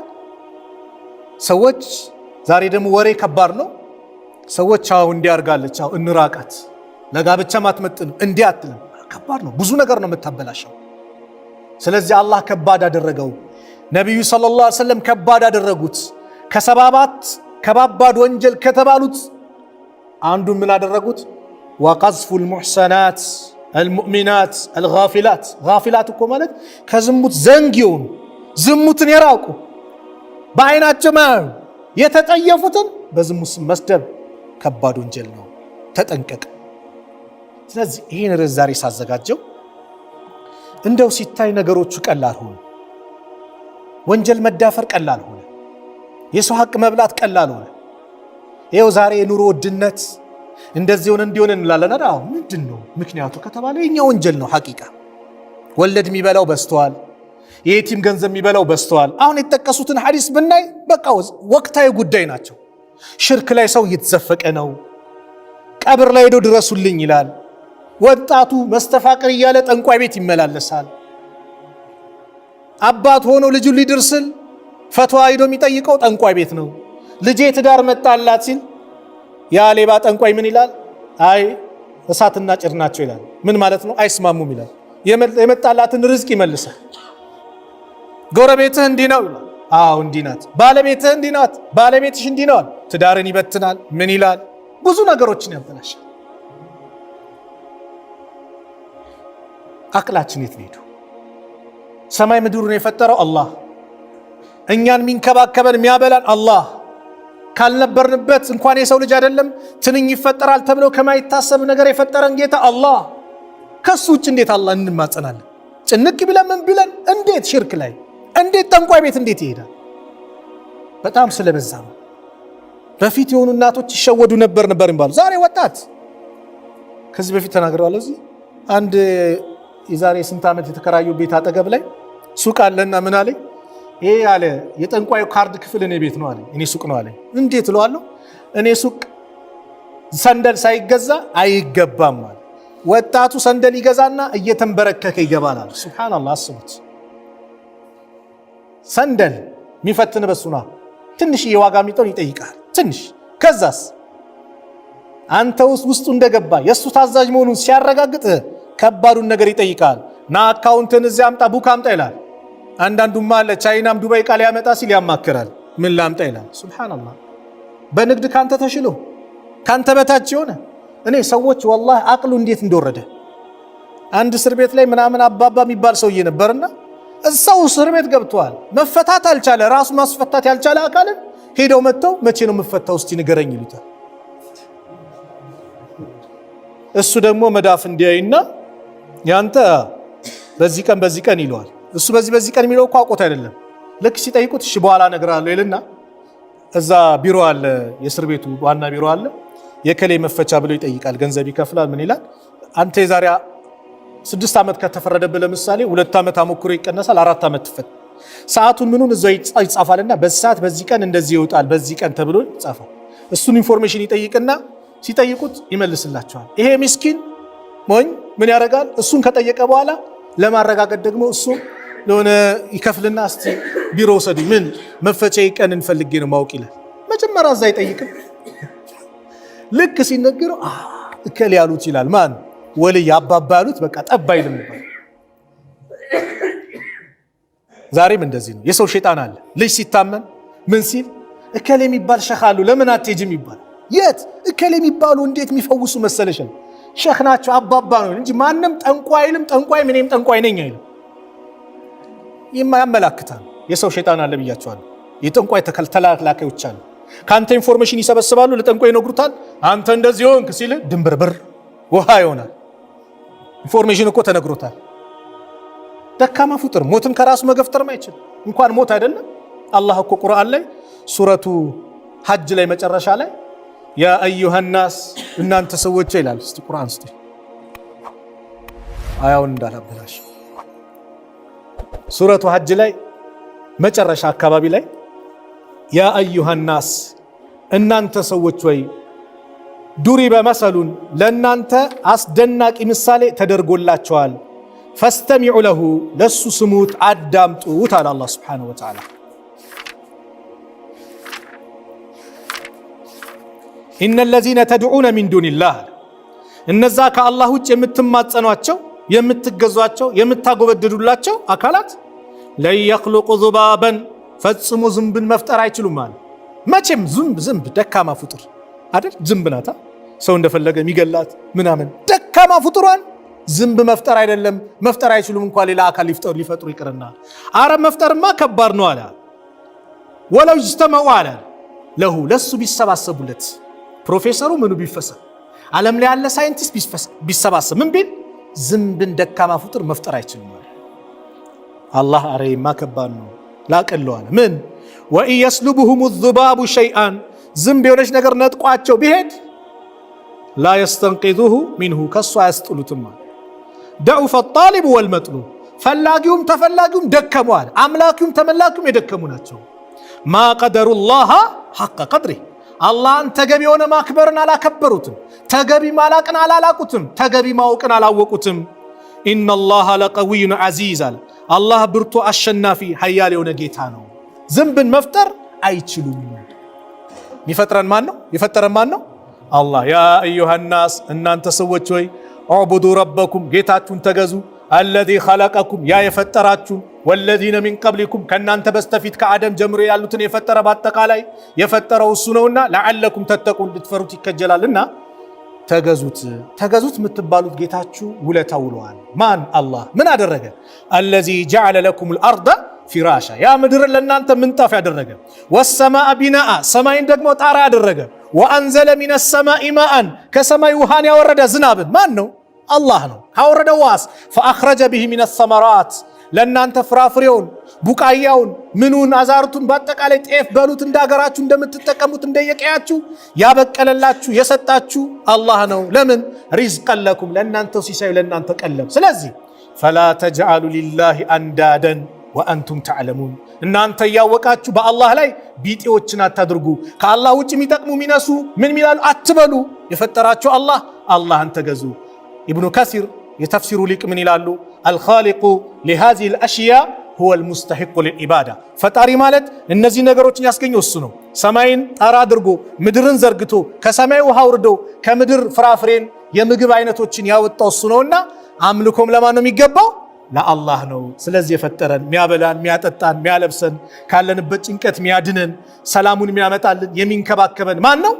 ሰዎች ዛሬ ደግሞ ወሬ ከባድ ነው። ሰዎች አው እንዲያርጋለች አው እንራቃት ለጋብቻ ማትመጥን እንዲህ አትልም። ከባድ ነው። ብዙ ነገር ነው የምታበላሸው። ስለዚህ አላህ ከባድ አደረገው። ነብዩ ሰለላሁ ዐለይሂ ወሰለም ከባድ አደረጉት። ከሰባባት ከባባድ ወንጀል ከተባሉት አንዱ ምን አደረጉት? ወቀዝፉል ሙህሰናት አልሙእሚናት አልጋፊላት። ጋፊላት እኮ ማለት ከዝሙት ዘንግ የሆኑ ዝሙትን የራቁ በአይናቸው ማያዩ የተጠየፉትን በዝሙት መስደብ ከባድ ወንጀል ነው። ተጠንቀቅ። ስለዚህ ይህን ርዕስ ዛሬ ሳዘጋጀው እንደው ሲታይ ነገሮቹ ቀላል ሆኑ። ወንጀል መዳፈር ቀላል ሆነ። የሰው ሐቅ መብላት ቀላል ሆነ። ይኸው ዛሬ የኑሮ ውድነት እንደዚህ ሆነ እንዲሆነ እንላለን። አዎ ምንድን ነው ምክንያቱ ከተባለ የኛ ወንጀል ነው። ሐቂቃ ወለድ የሚበላው በስተዋል፣ የየቲም ገንዘብ የሚበላው በስተዋል። አሁን የተጠቀሱትን ሐዲስ ብናይ በቃ ወቅታዊ ጉዳይ ናቸው። ሽርክ ላይ ሰው እየተዘፈቀ ነው። ቀብር ላይ ሄዶ ድረሱልኝ ይላል። ወጣቱ መስተፋቅር እያለ ጠንቋይ ቤት ይመላለሳል። አባት ሆኖ ልጁን ሊድርስል ፈትዋ ሄዶ የሚጠይቀው ጠንቋይ ቤት ነው። ልጄ ትዳር መጣላት ሲል ያ ሌባ ጠንቋይ ምን ይላል? አይ እሳትና ጭድ ናቸው ይላል። ምን ማለት ነው? አይስማሙም ይላል። የመጣላትን ርዝቅ ይመልሳል። ጎረቤትህ እንዲህ ነው ይላል። አዎ እንዲህ ናት። ባለቤትህ እንዲህ ናት። ባለቤትሽ እንዲህ ነው። ትዳርን ይበትናል። ምን ይላል? ብዙ ነገሮችን ያበላሻል። አቅላችን የት ሄዱ? ሰማይ ምድሩን የፈጠረው አላህ፣ እኛን የሚንከባከበን የሚያበላን አላህ። ካልነበርንበት እንኳን የሰው ልጅ አይደለም ትንኝ ይፈጠራል ተብሎ ከማይታሰብ ነገር የፈጠረን ጌታ አላህ። ከሱ ውጭ እንዴት አላህ እንማጸናለን? ጭንቅ ብለን ምን ብለን እንዴት ሽርክ ላይ እንዴት ጠንቋይ ቤት እንዴት ይሄዳል? በጣም ስለበዛ ነው። በፊት የሆኑ እናቶች ይሸወዱ ነበር የሚባሉ ዛሬ ወጣት ከዚህ በፊት ተናግረዋለሁ። እዚህ አንድ የዛሬ ስንት ዓመት የተከራየው ቤት አጠገብ ላይ ሱቅ አለና ምን አለኝ፣ ይሄ ያለ የጠንቋዩ ካርድ ክፍል እኔ ቤት ነው አለኝ። እኔ ሱቅ ነው አለኝ። እንዴት እለዋለሁ? እኔ ሱቅ ሰንደል ሳይገዛ አይገባም አለ። ወጣቱ ሰንደል ይገዛና እየተንበረከከ ይገባል አለ። ሱብሃንአላህ። አስቡት፣ ሰንደል የሚፈትን በሱና ትንሽ የዋጋ ሚጠውን ይጠይቃል ትንሽ። ከዛስ አንተ ውስጡ እንደገባ የእሱ ታዛዥ መሆኑን ሲያረጋግጥ ከባዱን ነገር ይጠይቃል። ና አካውንትን እዚያ አምጣ፣ ቡክ አምጣ ይላል። አንዳንዱማ አለ ቻይናም ዱባይ ቃል ያመጣ ሲል ያማክራል። ምን ላምጣ ይላል። ሱብሃንአላህ። በንግድ ካንተ ተሽሎ ካንተ በታች የሆነ እኔ ሰዎች ወላሂ አቅሉ እንዴት እንደወረደ። አንድ እስር ቤት ላይ ምናምን አባባ የሚባል ሰውዬ ነበርና እዛው እስር ቤት ገብቷል። መፈታት አልቻለ። ራሱ ማስፈታት ያልቻለ አካልን ሄደው መጥተው መቼ ነው የምፈታው እስቲ ንገረኝ ይሉታል። እሱ ደግሞ መዳፍ እንዲያይና ያንተ በዚህ ቀን ይለዋል። እሱ በዚህ ቀን የሚለው እኮ አውቆት አይደለም። ልክ ሲጠይቁት እሺ በኋላ እነግርሃለሁ ይልና እዛ ቢሮ አለ፣ የእስር ቤቱ ዋና ቢሮ አለ። የከሌ መፈቻ ብሎ ይጠይቃል። ገንዘብ ይከፍላል። ምን ይላል? አንተ የዛሬ 6 ዓመት ከተፈረደብህ ለምሳሌ 2 ዓመት አሞክሮ ይቀነሳል፣ 4 ዓመት ትፈታ። ሰዓቱን ምኑን እዛው ይጻፋልና በዚህ ሰዓት በዚህ ቀን እንደዚህ ይወጣል፣ በዚህ ቀን ተብሎ ይጻፋል። እሱን ኢንፎርሜሽን ይጠይቅና ሲጠይቁት ይመልስላቸዋል። ይሄ ምስኪን ሞኝ ምን ያደርጋል? እሱን ከጠየቀ በኋላ ለማረጋገጥ ደግሞ እሱ ለሆነ ይከፍልና እስቲ ቢሮ ወሰዱኝ፣ ምን መፈቻ ቀን እንፈልጌ ነው ማወቅ ይላል። መጀመሪያ እዛ አይጠይቅም። ልክ ሲነገረው እከሌ ያሉት ይላል። ማን ወልይ አባባ ያሉት በቃ ጠብ አይልም ነበር። ዛሬም እንደዚህ ነው። የሰው ሸይጣን አለ። ልጅ ሲታመም ምን ሲል እከሌ የሚባል ሸኽ አሉ ለምን አትሄጂም ይባል። የት እከሌ የሚባሉ እንዴት የሚፈውሱ መሰለሽ? ሸኽ ናቸው አባባ ነው እንጂ ማንም ጠንቋይ አይልም። ጠንቋይ ምንም ጠንቋይ ነኝ አይልም። ያመላክታል። የሰው ሸይጣን አለ ብያቸዋለሁ። የጠንቋይ ተላላኪዎች አሉ። ካንተ ኢንፎርሜሽን ይሰበስባሉ፣ ለጠንቋይ ይነግሩታል። አንተ እንደዚህ ሆንክ ሲል ድንብርብር ውሃ ይሆናል። ኢንፎርሜሽን እኮ ተነግሮታል። ደካማ ፍጡር ሞትን ከራሱ መገፍተር ማይችል እንኳን ሞት አይደለም። አላህ እኮ ቁርአን ላይ ሱረቱ ሐጅ ላይ መጨረሻ ላይ ያ አዩሃ ናስ እናንተ ሰዎች ይላል። እስቲ ቁርአን እስቲ አያውን እንዳላበላሽ ሱረቱ ሐጅ ላይ መጨረሻ አካባቢ ላይ ያ አዩሃ ናስ እናንተ ሰዎች ወይ ዱሪበ መሰሉን ለእናንተ አስደናቂ ምሳሌ ተደርጎላቸዋል። ፈስተሚዑ ለሁ ለሱ ስሙት አዳምጡት አለ አላህ ሱብሓነሁ ወተዓላ። ኢነ ለዚነ ተድዑነ ሚን ዱኒላህ እነዛ ከአላህ ውጭ የምትማጸኗቸው የምትገዟቸው የምታጎበድዱላቸው አካላት ለን የኽሉቁ ዙባበን ፈጽሞ ዝንብን መፍጠር አይችሉም አለ። መቼም ዝንብ ደካማ ፍጡር አይደል? ዝንብ ናታ ሰው እንደፈለገ የሚገላት ምናምን ደካማ ፍጡሯን ዝንብ መፍጠር አይደለም መፍጠር አይችሉም። እንኳን ሌላ አካል ሊፈጥሩ ይቅርና አረብ መፍጠርማ ከባድ ነው አለ። ወለው ይጅተመዑ አለ ለሁ ለሱ ቢሰባሰቡለት ፕሮፌሰሩ ምኑ ቢፈሰ ዓለም ላይ ያለ ሳይንቲስት ቢሰባሰብ ምን ቢል ዝንብን ደካማ ፍጡር መፍጠር አይችልም አለ አላህ። አረይማ ከባድ ነው ላቀለዋል። ምን ወኢን የስሉብሁም الذباب شيئا ዝንብ የሆነች ነገር ነጥቋቸው ቢሄድ ላ የስተንቂዙሁ ሚንሁ ከሱ አያስጥሉትም። ደዑፈ الطالب والمطلوب ፈላጊውም ተፈላጊውም ደከመዋል። አምላኪውም ተመላኪውም የደከሙ ናቸው። ማ ቀደሩላህ ሐቀ ቀድሪ አላህን ተገቢ የሆነ ማክበርን አላከበሩትም። ተገቢ ማላቅን አላላቁትም። ተገቢ ማወቅን አላወቁትም። ኢነላህ ለቀዊዩን ዐዚዝ አለ አላህ ብርቱ አሸናፊ ኃያል የሆነ ጌታ ነው። ዝንብን መፍጠር አይችሉም። የሚፈጥረን ማን ነው? የፈጠረን ማን ነው? አላህ። ያ አዩሃ ናስ እናንተ ሰዎች ሆይ አዕቡዱ ረበኩም ጌታችሁን ተገዙ። አለዚ ኸለቀኩም ያ የፈጠራችሁን፣ ወለዚነ ሚን ቀብሊኩም ከእናንተ በስተፊት ከአደም ጀምሮ ያሉትን የፈጠረ በአጠቃላይ የፈጠረው እሱ ነውና ለዓለኩም ተተቁን ልትፈሩት ይከጀላልና ተገዙት። ተገዙት የምትባሉት ጌታችሁ ውለታ ውለዋል። ማን? አላህ። ምን አደረገ? አለዚ ጀዐለ ለኩም ልአርደ ፊራሻ ያ ምድርን ለእናንተ ምንጣፍ ያደረገ፣ ወሰማአ ቢናአ ሰማይን ደግሞ ጣራ ያደረገ፣ ወአንዘለ ሚነ ሰማኢ ማአን ከሰማይ ውሃን ያወረደ ዝናብን ማን ነው? አላህ ነው። ካወረደ ዋስ ፈአኽረጀ ቢሂ ሚነ ሰመራት ለእናንተ ፍራፍሬውን ቡቃያውን ምኑን አዛርቱን በአጠቃላይ ጤፍ በሉት እንዳገራችሁ እንደምትጠቀሙት እንደየቀያችሁ ያበቀለላችሁ የሰጣችሁ አላህ ነው። ለምን? ሪዝቀን ለኩም ለእናንተው ሲሳዩ ለእናንተ ቀለብ። ስለዚህ ፈላ ተጅዐሉ ሊላሂ አንዳደን ወአንቱም ተዕለሙን እናንተ እያወቃችሁ በአላህ ላይ ቢጤዎችን አታድርጉ። ከአላህ ውጭ የሚጠቅሙ የሚነሱ ምን ሚላሉ አትበሉ። የፈጠራችሁ አላህ አላህን ተገዙ። ኢብኑ ከሲር የተፍሲሩ ሊቅ ምን ይላሉ? አልኻሊቁ ሊሃዚሂ አልአሽያ ሁወ አልሙስተሒቁ ሊልዒባዳ ፈጣሪ ማለት እነዚህ ነገሮችን ያስገኘው እሱ ነው። ሰማይን ጣራ አድርጎ ምድርን ዘርግቶ ከሰማይ ውሃ አውርዶ ከምድር ፍራፍሬን የምግብ አይነቶችን ያወጣው እሱ ነውና አምልኮም ለማን ነው የሚገባው? ለአላህ ነው። ስለዚህ የፈጠረን የሚያበላን የሚያጠጣን የሚያለብሰን ካለንበት ጭንቀት የሚያድነን ሰላሙን የሚያመጣልን የሚንከባከበን ማን ነው?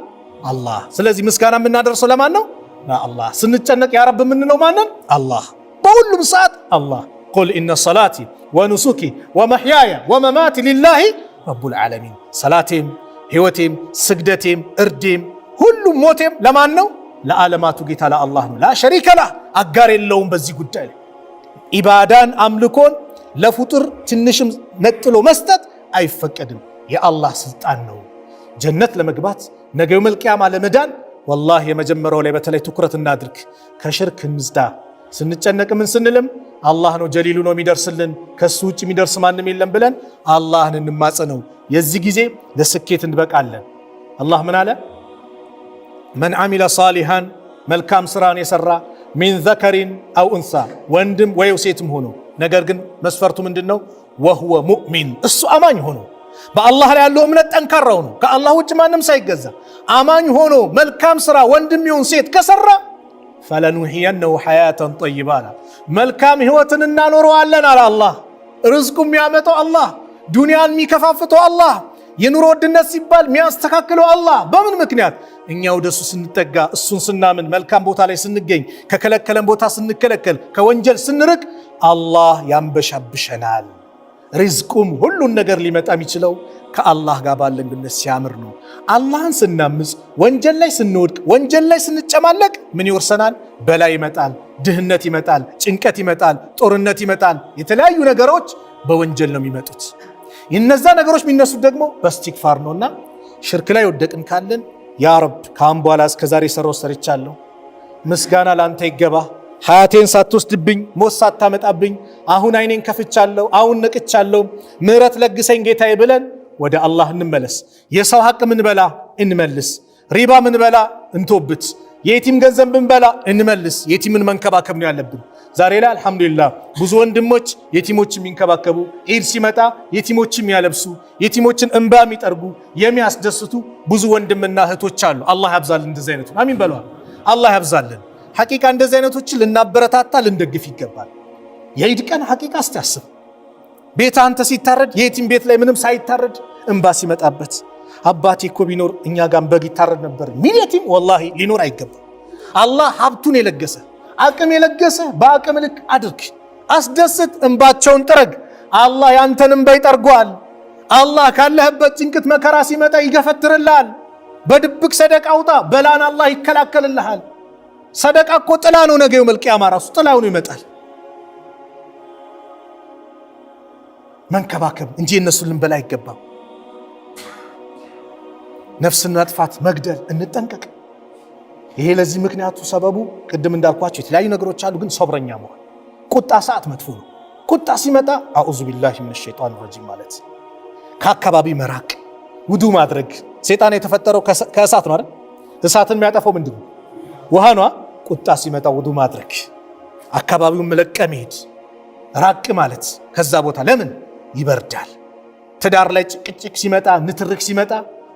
አላህ። ስለዚህ ምስጋና የምናደርሰው ለማን ነው? ለአላህ። ስንጨነቅ ያ ረብ የምንለው ማንን? አላህ። በሁሉም ሰዓት አላህ። ቁል ኢነ ሰላቲ ወኑሱኪ ወመሕያየ ወመማቲ ሊላሂ ረቡል ዓለሚን ሰላቴም ሕይወቴም ስግደቴም እርዴም ሁሉም ሞቴም ለማን ነው? ለዓለማቱ ጌታ ለአላህ ነው። ላ ሸሪከ ለህ አጋር የለውም በዚህ ጉዳይ ላይ። ኢባዳን አምልኮን ለፍጡር ትንሽም ነጥሎ መስጠት አይፈቀድም። የአላህ ስልጣን ነው። ጀነት ለመግባት ነገ የውመል ቂያማ ለመዳን ወላሂ የመጀመሪያው ላይ በተለይ ትኩረት እናድርግ። ከሽርክ እንዝዳ። ስንጨነቅ ምን ስንልም አላህ ነው ጀሊሉ ነው የሚደርስልን፣ ከሱ ውጭ የሚደርስ ማንም የለም ብለን አላህን እንማጸነው። የዚህ ጊዜ ለስኬት እንበቃለን። አላህ ምን አለ? መን አሚለ ሳሊሃን መልካም ስራን የሰራ ሚን ዘከሪን አው እንሳ ወንድም ወይ ሴትም ሆኖ ነገር ግን መስፈርቱ ምንድነው? ወህወ ሙእሚን እሱ አማኝ ሆኖ በአላህ ላይ ያለው እምነት ጠንካራው ነው። ከአላህ ውጭ ማንም ሳይገዛ አማኝ ሆኖ መልካም ስራ ወንድም ይሁን ሴት ከሰራ ፈለኑህየነሁ ሐያተን ጠይባ መልካም ህይወትን እናኖረዋለን አለ አላህ። ርዝቁ የሚያመጣው አላህ፣ ዱንያን የሚከፋፍተው አላህ፣ የኑሮ ውድነት ሲባል የሚያስተካክለው አላህ። በምን ምክንያት? እኛ ወደሱ ስንጠጋ፣ እሱን ስናምን፣ መልካም ቦታ ላይ ስንገኝ፣ ከከለከለን ቦታ ስንከለከል፣ ከወንጀል ስንርቅ አላህ ያንበሻብሸናል። ሪዝቁም ሁሉን ነገር ሊመጣ የሚችለው ከአላህ ጋር ባለን ግንኙነት ሲያምር ነው። አላህን ስናምፅ፣ ወንጀል ላይ ስንወድቅ፣ ወንጀል ላይ ስንጨማለቅ ምን ይወርሰናል? በላ ይመጣል፣ ድህነት ይመጣል፣ ጭንቀት ይመጣል፣ ጦርነት ይመጣል። የተለያዩ ነገሮች በወንጀል ነው የሚመጡት። እነዛ ነገሮች የሚነሱት ደግሞ በእስትግፋር ነውና ሽርክ ላይ ወደቅን ካለን ያ ረብ ካሁን በኋላ እስከዛሬ ሰራው ሰርቻለሁ፣ ምስጋና ላንተ ይገባ፣ ሐያቴን ሳትወስድብኝ፣ ሞት ሳታመጣብኝ፣ አሁን አይኔን ከፍቻለሁ፣ አሁን ነቅቻለሁ፣ ምህረት ለግሰኝ ጌታዬ ብለን ወደ አላህ እንመለስ። የሰው ሐቅ ምን በላ እንመልስ፣ ሪባ ምን በላ እንቶብት፣ የየቲም ገንዘብ ምን በላ እንመልስ። የቲምን መንከባከብ ነው ያለብን። ዛሬ ላይ አልহামዱሊላህ ብዙ ወንድሞች የቲሞችን የሚንከባከቡ፣ ኢድ ሲመጣ የቲሞችን የሚያለብሱ፣ የቲሞችን እንባ የሚጠርጉ የሚያስደስቱ ብዙ ወንድምና እህቶች አሉ። አላህ ያብዛልን እንደዚህ አይነቱ። አሚን በሏል። አላህ ያብዛልን። ሐቂቃ እንደዚህ አይነቶችን ልናበረታታ ልንደግፍ ይገባል። የኢድ ቀን ሐቂቃ አስተያስብ። ቤት አንተ ሲታረድ የቲም ቤት ላይ ምንም ሳይታረድ እንባ ሲመጣበት አባቴ እኮ ቢኖር እኛ ጋር በግ ይታረድ ነበር ሚል የቲም ወላሂ ሊኖር አይገባም። አላህ ሀብቱን የለገሰ አቅም የለገሰ በአቅም ልክ አድርግ፣ አስደስት፣ እንባቸውን ጥረግ። አላህ ያንተን እንባ ይጠርገዋል። አላህ ካለህበት ጭንቀት መከራ ሲመጣ ይገፈትርልሃል። በድብቅ ሰደቃ አውጣ፣ በላን አላህ ይከላከልልሃል። ሰደቃ እኮ ጥላ ነው። ነገ የውመል ቂያማ ራሱ ጥላው ነው ይመጣል። መንከባከብ እንጂ እነሱን ልንበላ አይገባም። ነፍስን ማጥፋት፣ መግደል እንጠንቀቅ። ይሄ ለዚህ ምክንያቱ ሰበቡ ቅድም እንዳልኳቸው የተለያዩ ነገሮች አሉ። ግን ሶብረኛ መሆን። ቁጣ ሰዓት መጥፎ ነው። ቁጣ ሲመጣ አዑዙ ቢላሂ ሚነሽ ሸይጣን ረጂም ማለት፣ ከአካባቢ መራቅ፣ ውዱ ማድረግ። ሴጣን የተፈጠረው ከእሳት ነው አይደል? እሳትን የሚያጠፋው ምንድን ነው? ውሃ ነው። ቁጣ ሲመጣ ውዱ ማድረግ፣ አካባቢውን መለቀ መሄድ፣ ራቅ ማለት ከዛ ቦታ። ለምን ይበርዳል። ትዳር ላይ ጭቅጭቅ ሲመጣ፣ ንትርክ ሲመጣ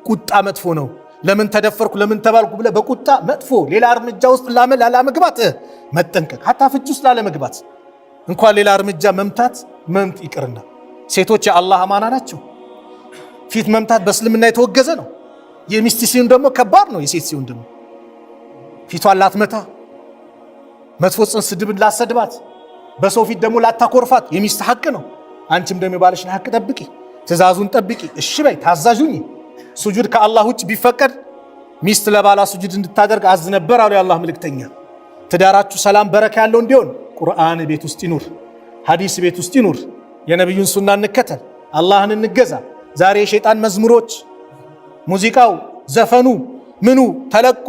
ቁጣ መጥፎ ነው። ለምን ተደፈርኩ ለምን ተባልኩ ብለህ በቁጣ መጥፎ ሌላ እርምጃ ውስጥ ላለመግባት መጠንቀቅ። ሀታ ፍች ውስጥ ላለመግባት እንኳን ሌላ እርምጃ መምታት ይቅርና ሴቶች የአላህ አማና ናቸው። ፊት መምታት በእስልምና የተወገዘ ነው። የሚስት ሲሆን ደግሞ ከባድ ነው። የሴት ሲሆን ደግሞ ፊቷን ላትመታ፣ መጥፎ ጽንስ ስድብን ላሰድባት፣ በሰው ፊት ደግሞ ላታኮርፋት የሚስት ሐቅ ነው። አንቺም ደግሞ የባልሽን ሐቅ ጠብቂ፣ ትእዛዙን ጠብቂ፣ እሺ በይ፣ ታዛዡኝ። ሱጁድ ከአላህ ውጭ ቢፈቀድ ሚስት ለባላ ሱጁድ እንድታደርግ አዝ ነበር አሉ የአላህ መልእክተኛ። ትዳራችሁ ሰላም በረካ ያለው እንዲሆን ቁርአን ቤት ውስጥ ይኑር፣ ሐዲስ ቤት ውስጥ ይኑር። የነብዩን ሱና እንከተል፣ አላህን እንገዛ። ዛሬ የሸይጣን መዝሙሮች፣ ሙዚቃው፣ ዘፈኑ ምኑ ተለቆ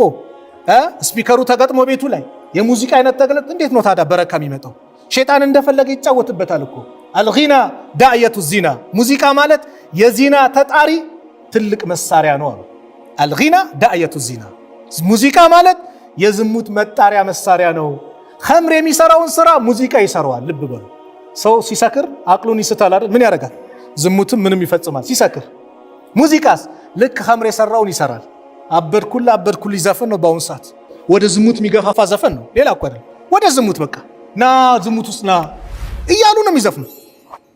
ስፒከሩ ተገጥሞ ቤቱ ላይ የሙዚቃ አይነት ተገለጥ። እንዴት ነው ታዲያ በረካ የሚመጣው? ሸይጣን እንደፈለገ ይጫወትበታል እኮ። አልጊና ዳዕየቱ ዚና፣ ሙዚቃ ማለት የዚና ተጣሪ ትልቅ መሳሪያ ነው አሉ። አልጊና ዳዕየቱ ዚና፣ ሙዚቃ ማለት የዝሙት መጣሪያ መሳሪያ ነው። ኸምር የሚሰራውን ስራ ሙዚቃ ይሰራዋል። ልብ በሉ። ሰው ሲሰክር አቅሉን ይስታል አይደል? ምን ያደርጋል? ዝሙትም ምንም ይፈጽማል ሲሰክር። ሙዚቃስ ልክ ኸምር የሰራውን ይሰራል። አበድኩል ዘፈን ነው በአሁኑ ሰዓት። ወደ ዝሙት የሚገፋፋ ዘፈን ነው፣ ሌላ እኮ አይደለም። ወደ ዝሙት በቃ ና ዝሙት ውስጥ ና እያሉ ነው የሚዘፍኑ።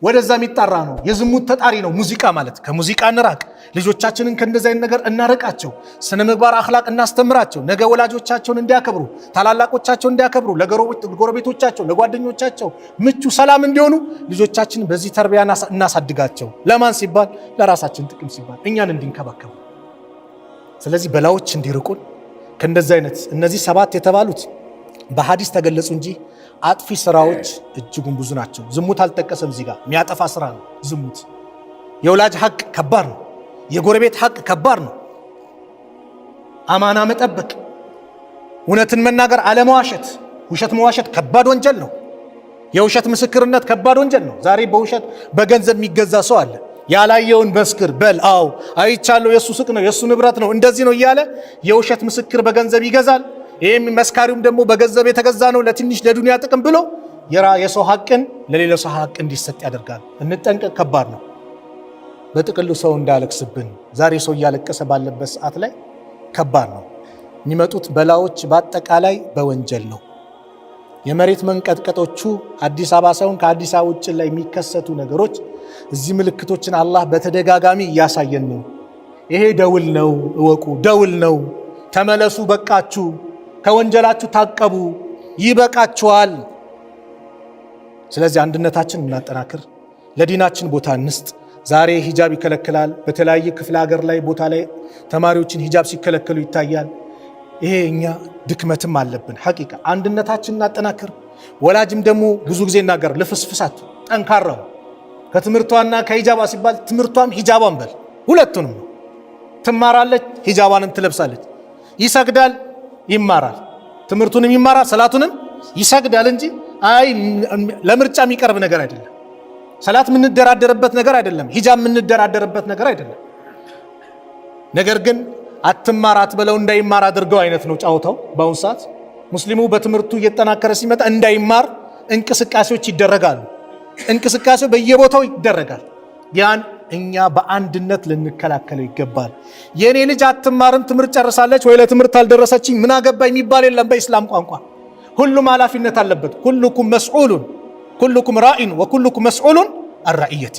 ወደዛ የሚጣራ ነው። የዝሙት ተጣሪ ነው ሙዚቃ ማለት። ከሙዚቃ እንራቅ። ልጆቻችንን ከእንደዚህ አይነት ነገር እናርቃቸው። ስነ ምግባር አኽላቅ እናስተምራቸው። ነገ ወላጆቻቸውን እንዲያከብሩ፣ ታላላቆቻቸውን እንዲያከብሩ፣ ለጎረቤቶቻቸው፣ ለጓደኞቻቸው ምቹ ሰላም እንዲሆኑ ልጆቻችን በዚህ ተርቢያ እናሳድጋቸው። ለማን ሲባል? ለራሳችን ጥቅም ሲባል፣ እኛን እንዲንከባከቡ። ስለዚህ በላዎች እንዲርቁን ከእንደዚህ አይነት እነዚህ 7 የተባሉት በሐዲስ ተገለጹ እንጂ አጥፊ ስራዎች እጅጉን ብዙ ናቸው። ዝሙት አልጠቀሰም እዚህ ጋር። የሚያጠፋ ስራ ነው ዝሙት። የወላጅ ሐቅ ከባድ ነው። የጎረቤት ሐቅ ከባድ ነው። አማና መጠበቅ፣ እውነትን መናገር፣ አለመዋሸት። ውሸት መዋሸት ከባድ ወንጀል ነው። የውሸት ምስክርነት ከባድ ወንጀል ነው። ዛሬ በውሸት በገንዘብ የሚገዛ ሰው አለ። ያላየውን መስክር በል፣ አዎ አይቻለሁ፣ የሱ ሱቅ ነው፣ የሱ ንብረት ነው፣ እንደዚህ ነው እያለ የውሸት ምስክር በገንዘብ ይገዛል። ይህም መስካሪውም ደግሞ በገንዘብ የተገዛ ነው ለትንሽ ለዱንያ ጥቅም ብሎ የሰው ሐቅን ለሌላ ሰው ሐቅ እንዲሰጥ ያደርጋል። እንጠንቀቅ። ከባድ ነው። በጥቅሉ ሰው እንዳለቅስብን ዛሬ ሰው እያለቀሰ ባለበት ሰዓት ላይ ከባድ ነው። የሚመጡት በላዎች በአጠቃላይ በወንጀል ነው። የመሬት መንቀጥቀጦቹ አዲስ አበባ ሳይሆን ከአዲስ አበባ ውጭ ላይ የሚከሰቱ ነገሮች እዚህ ምልክቶችን አላህ በተደጋጋሚ እያሳየን ነው። ይሄ ደውል ነው፣ እወቁ፣ ደውል ነው። ተመለሱ፣ በቃችሁ፣ ከወንጀላችሁ ታቀቡ፣ ይበቃችኋል። ስለዚህ አንድነታችን እናጠናክር፣ ለዲናችን ቦታ እንስጥ። ዛሬ ሂጃብ ይከለክላል። በተለያየ ክፍለ ሀገር ላይ ቦታ ላይ ተማሪዎችን ሂጃብ ሲከለከሉ ይታያል። ይሄ እኛ ድክመትም አለብን። ሐቂቃ አንድነታችን እናጠናክር። ወላጅም ደግሞ ብዙ ጊዜ እናገር ልፍስፍሳት ጠንካራው ከትምህርቷና ከሂጃባ ሲባል ትምህርቷም ሂጃቧን በል ሁለቱንም ነው። ትማራለች፣ ሂጃቧንም ትለብሳለች። ይሰግዳል፣ ይማራል፣ ትምህርቱንም ይማራል፣ ሰላቱንም ይሰግዳል እንጂ አይ ለምርጫ የሚቀርብ ነገር አይደለም። ሰላት የምንደራደርበት ነገር አይደለም። ሂጃብ የምንደራደርበት ነገር አይደለም። ነገር ግን አትማራት በለው እንዳይማር አድርገው አይነት ነው ጫውታው። በአሁኑ ሰዓት ሙስሊሙ በትምህርቱ እየተጠናከረ ሲመጣ እንዳይማር እንቅስቃሴዎች ይደረጋሉ። እንቅስቃሴው በየቦታው ይደረጋል። ያን እኛ በአንድነት ልንከላከለው ይገባል። የኔ ልጅ አትማርም ትምህርት ጨርሳለች ወይ ለትምህርት አልደረሰችኝ ምን አገባኝ የሚባል የለም። በኢስላም ቋንቋ ሁሉም ኃላፊነት አለበት። ኩልኩም መስዑሉን ኩልኩም ራኢን ወኩልኩም መስዑሉን አራኢየቲ።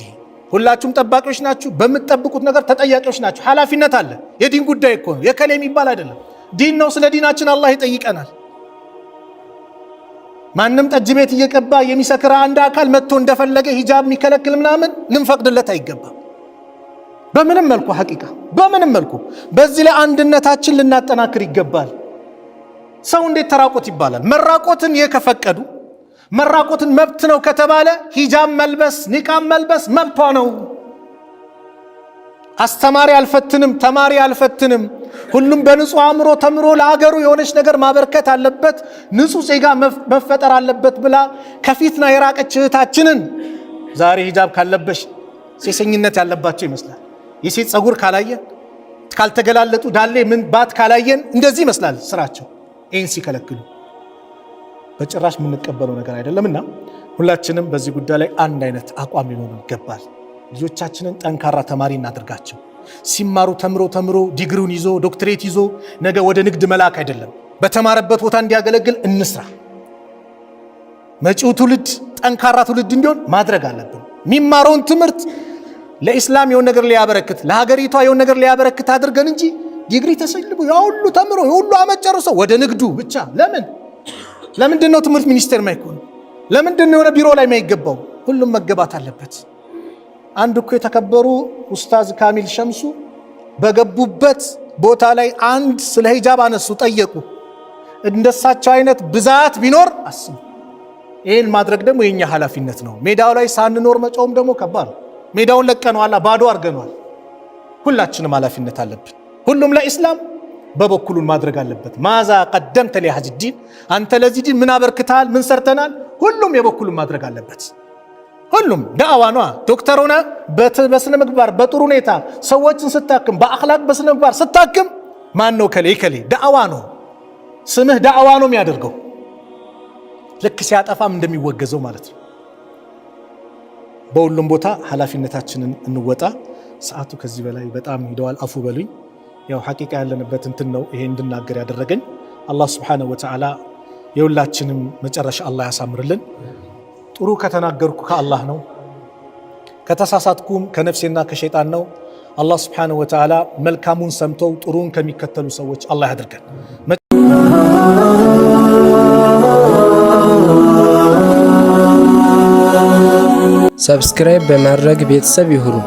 ሁላችሁም ጠባቂዎች ናችሁ፣ በምትጠብቁት ነገር ተጠያቂዎች ናችሁ። ኃላፊነት አለ። የዲን ጉዳይ እኮ ነው፣ የከሌ የሚባል አይደለም። ዲን ነው። ስለ ዲናችን አላህ ይጠይቀናል። ማንም ጠጅ ቤት እየቀባ የሚሰክር አንድ አካል መጥቶ እንደፈለገ ሂጃብ የሚከለክል ምናምን ልንፈቅድለት አይገባም። በምንም መልኩ ሐቂቃ በምንም መልኩ በዚህ ላይ አንድነታችን ልናጠናክር ይገባል። ሰው እንዴት ተራቆት ይባላል? መራቆትን የከፈቀዱ መራቆትን መብት ነው ከተባለ ሂጃብ መልበስ ኒቃብ መልበስ መብቷ ነው። አስተማሪ አልፈትንም፣ ተማሪ አልፈትንም። ሁሉም በንጹህ አእምሮ ተምሮ ለሀገሩ የሆነች ነገር ማበርከት አለበት፣ ንጹህ ዜጋ መፈጠር አለበት ብላ ከፊትና የራቀች እህታችንን ዛሬ ሂጃብ ካለበሽ ሴሰኝነት ያለባቸው ይመስላል። የሴት ጸጉር ካላየን ካልተገላለጡ ዳሌ ምን ባት ካላየን እንደዚህ ይመስላል ስራቸው። ይህን ሲከለክሉ በጭራሽ የምንቀበለው ነገር አይደለምና ሁላችንም በዚህ ጉዳይ ላይ አንድ አይነት አቋም ሊኖር ይገባል። ልጆቻችንን ጠንካራ ተማሪ እናድርጋቸው። ሲማሩ ተምሮ ዲግሪውን ይዞ ዶክትሬት ይዞ ነገ ወደ ንግድ መላክ አይደለም፣ በተማረበት ቦታ እንዲያገለግል እንስራ። መጪው ትውልድ ጠንካራ ትውልድ እንዲሆን ማድረግ አለብን። የሚማረውን ትምህርት ለኢስላም የሆነ ነገር ሊያበረክት ለሀገሪቷ የሆነ ነገር ሊያበረክት አድርገን እንጂ ዲግሪ ተሰልቦ ያሁሉ ተምሮ የሁሉ አመት ጨርሶ ወደ ንግዱ ብቻ ለምንድን ነው ትምህርት ሚኒስቴር ማይኮን? ለምንድን ነው የሆነ ቢሮ ላይ ማይገባው? ሁሉም መገባት አለበት። አንድ እኮ የተከበሩ ኡስታዝ ካሚል ሸምሱ በገቡበት ቦታ ላይ አንድ ስለ ሂጃብ አነሱ፣ ጠየቁ። እንደሳቸው አይነት ብዛት ቢኖር አስቡ። ይህን ማድረግ ደግሞ የኛ ኃላፊነት ነው። ሜዳው ላይ ሳንኖር መጫወም ደግሞ ከባድ ነው። ሜዳውን ለቀነዋል፣ ባዶ አድርገነዋል። ሁላችንም ኃላፊነት አለብን። ሁሉም ለኢስላም በበኩሉን ማድረግ አለበት። ማዛ ቀደምተ ለሐጅ ዲን፣ አንተ ለዚህ ዲን ምን አበርክታል? ምን ሰርተናል? ሁሉም የበኩሉን ማድረግ አለበት። ሁሉም ዳዕዋ ነው። ዶክተር ሆነ በስነ ምግባር በጥሩ ሁኔታ ሰዎችን ስታክም በአኽላቅ በስነ ምግባር ስታክም ማን ነው ከሌ ዳዕዋ ነው። ስምህ ዳዕዋ ነው የሚያደርገው፣ ልክ ሲያጠፋም እንደሚወገዘው ማለት ነው። በሁሉም ቦታ ኃላፊነታችንን እንወጣ። ሰዓቱ ከዚህ በላይ በጣም ሄደዋል፣ አፉ በሉኝ። ያው ሐቂቃ ያለንበት እንትን ነው ይሄ እንድናገር ያደረገኝ። አላህ Subhanahu Wa Ta'ala የሁላችንም መጨረሻ አላህ ያሳምርልን። ጥሩ ከተናገርኩ ከአላህ ነው፣ ከተሳሳትኩም ከነፍሴና ከሸይጣን ነው። አላህ Subhanahu Wa Ta'ala መልካሙን ሰምተው ጥሩን ከሚከተሉ ሰዎች አላህ ያድርገን። ሰብስክራይብ በማድረግ ቤተሰብ ይሁኑ።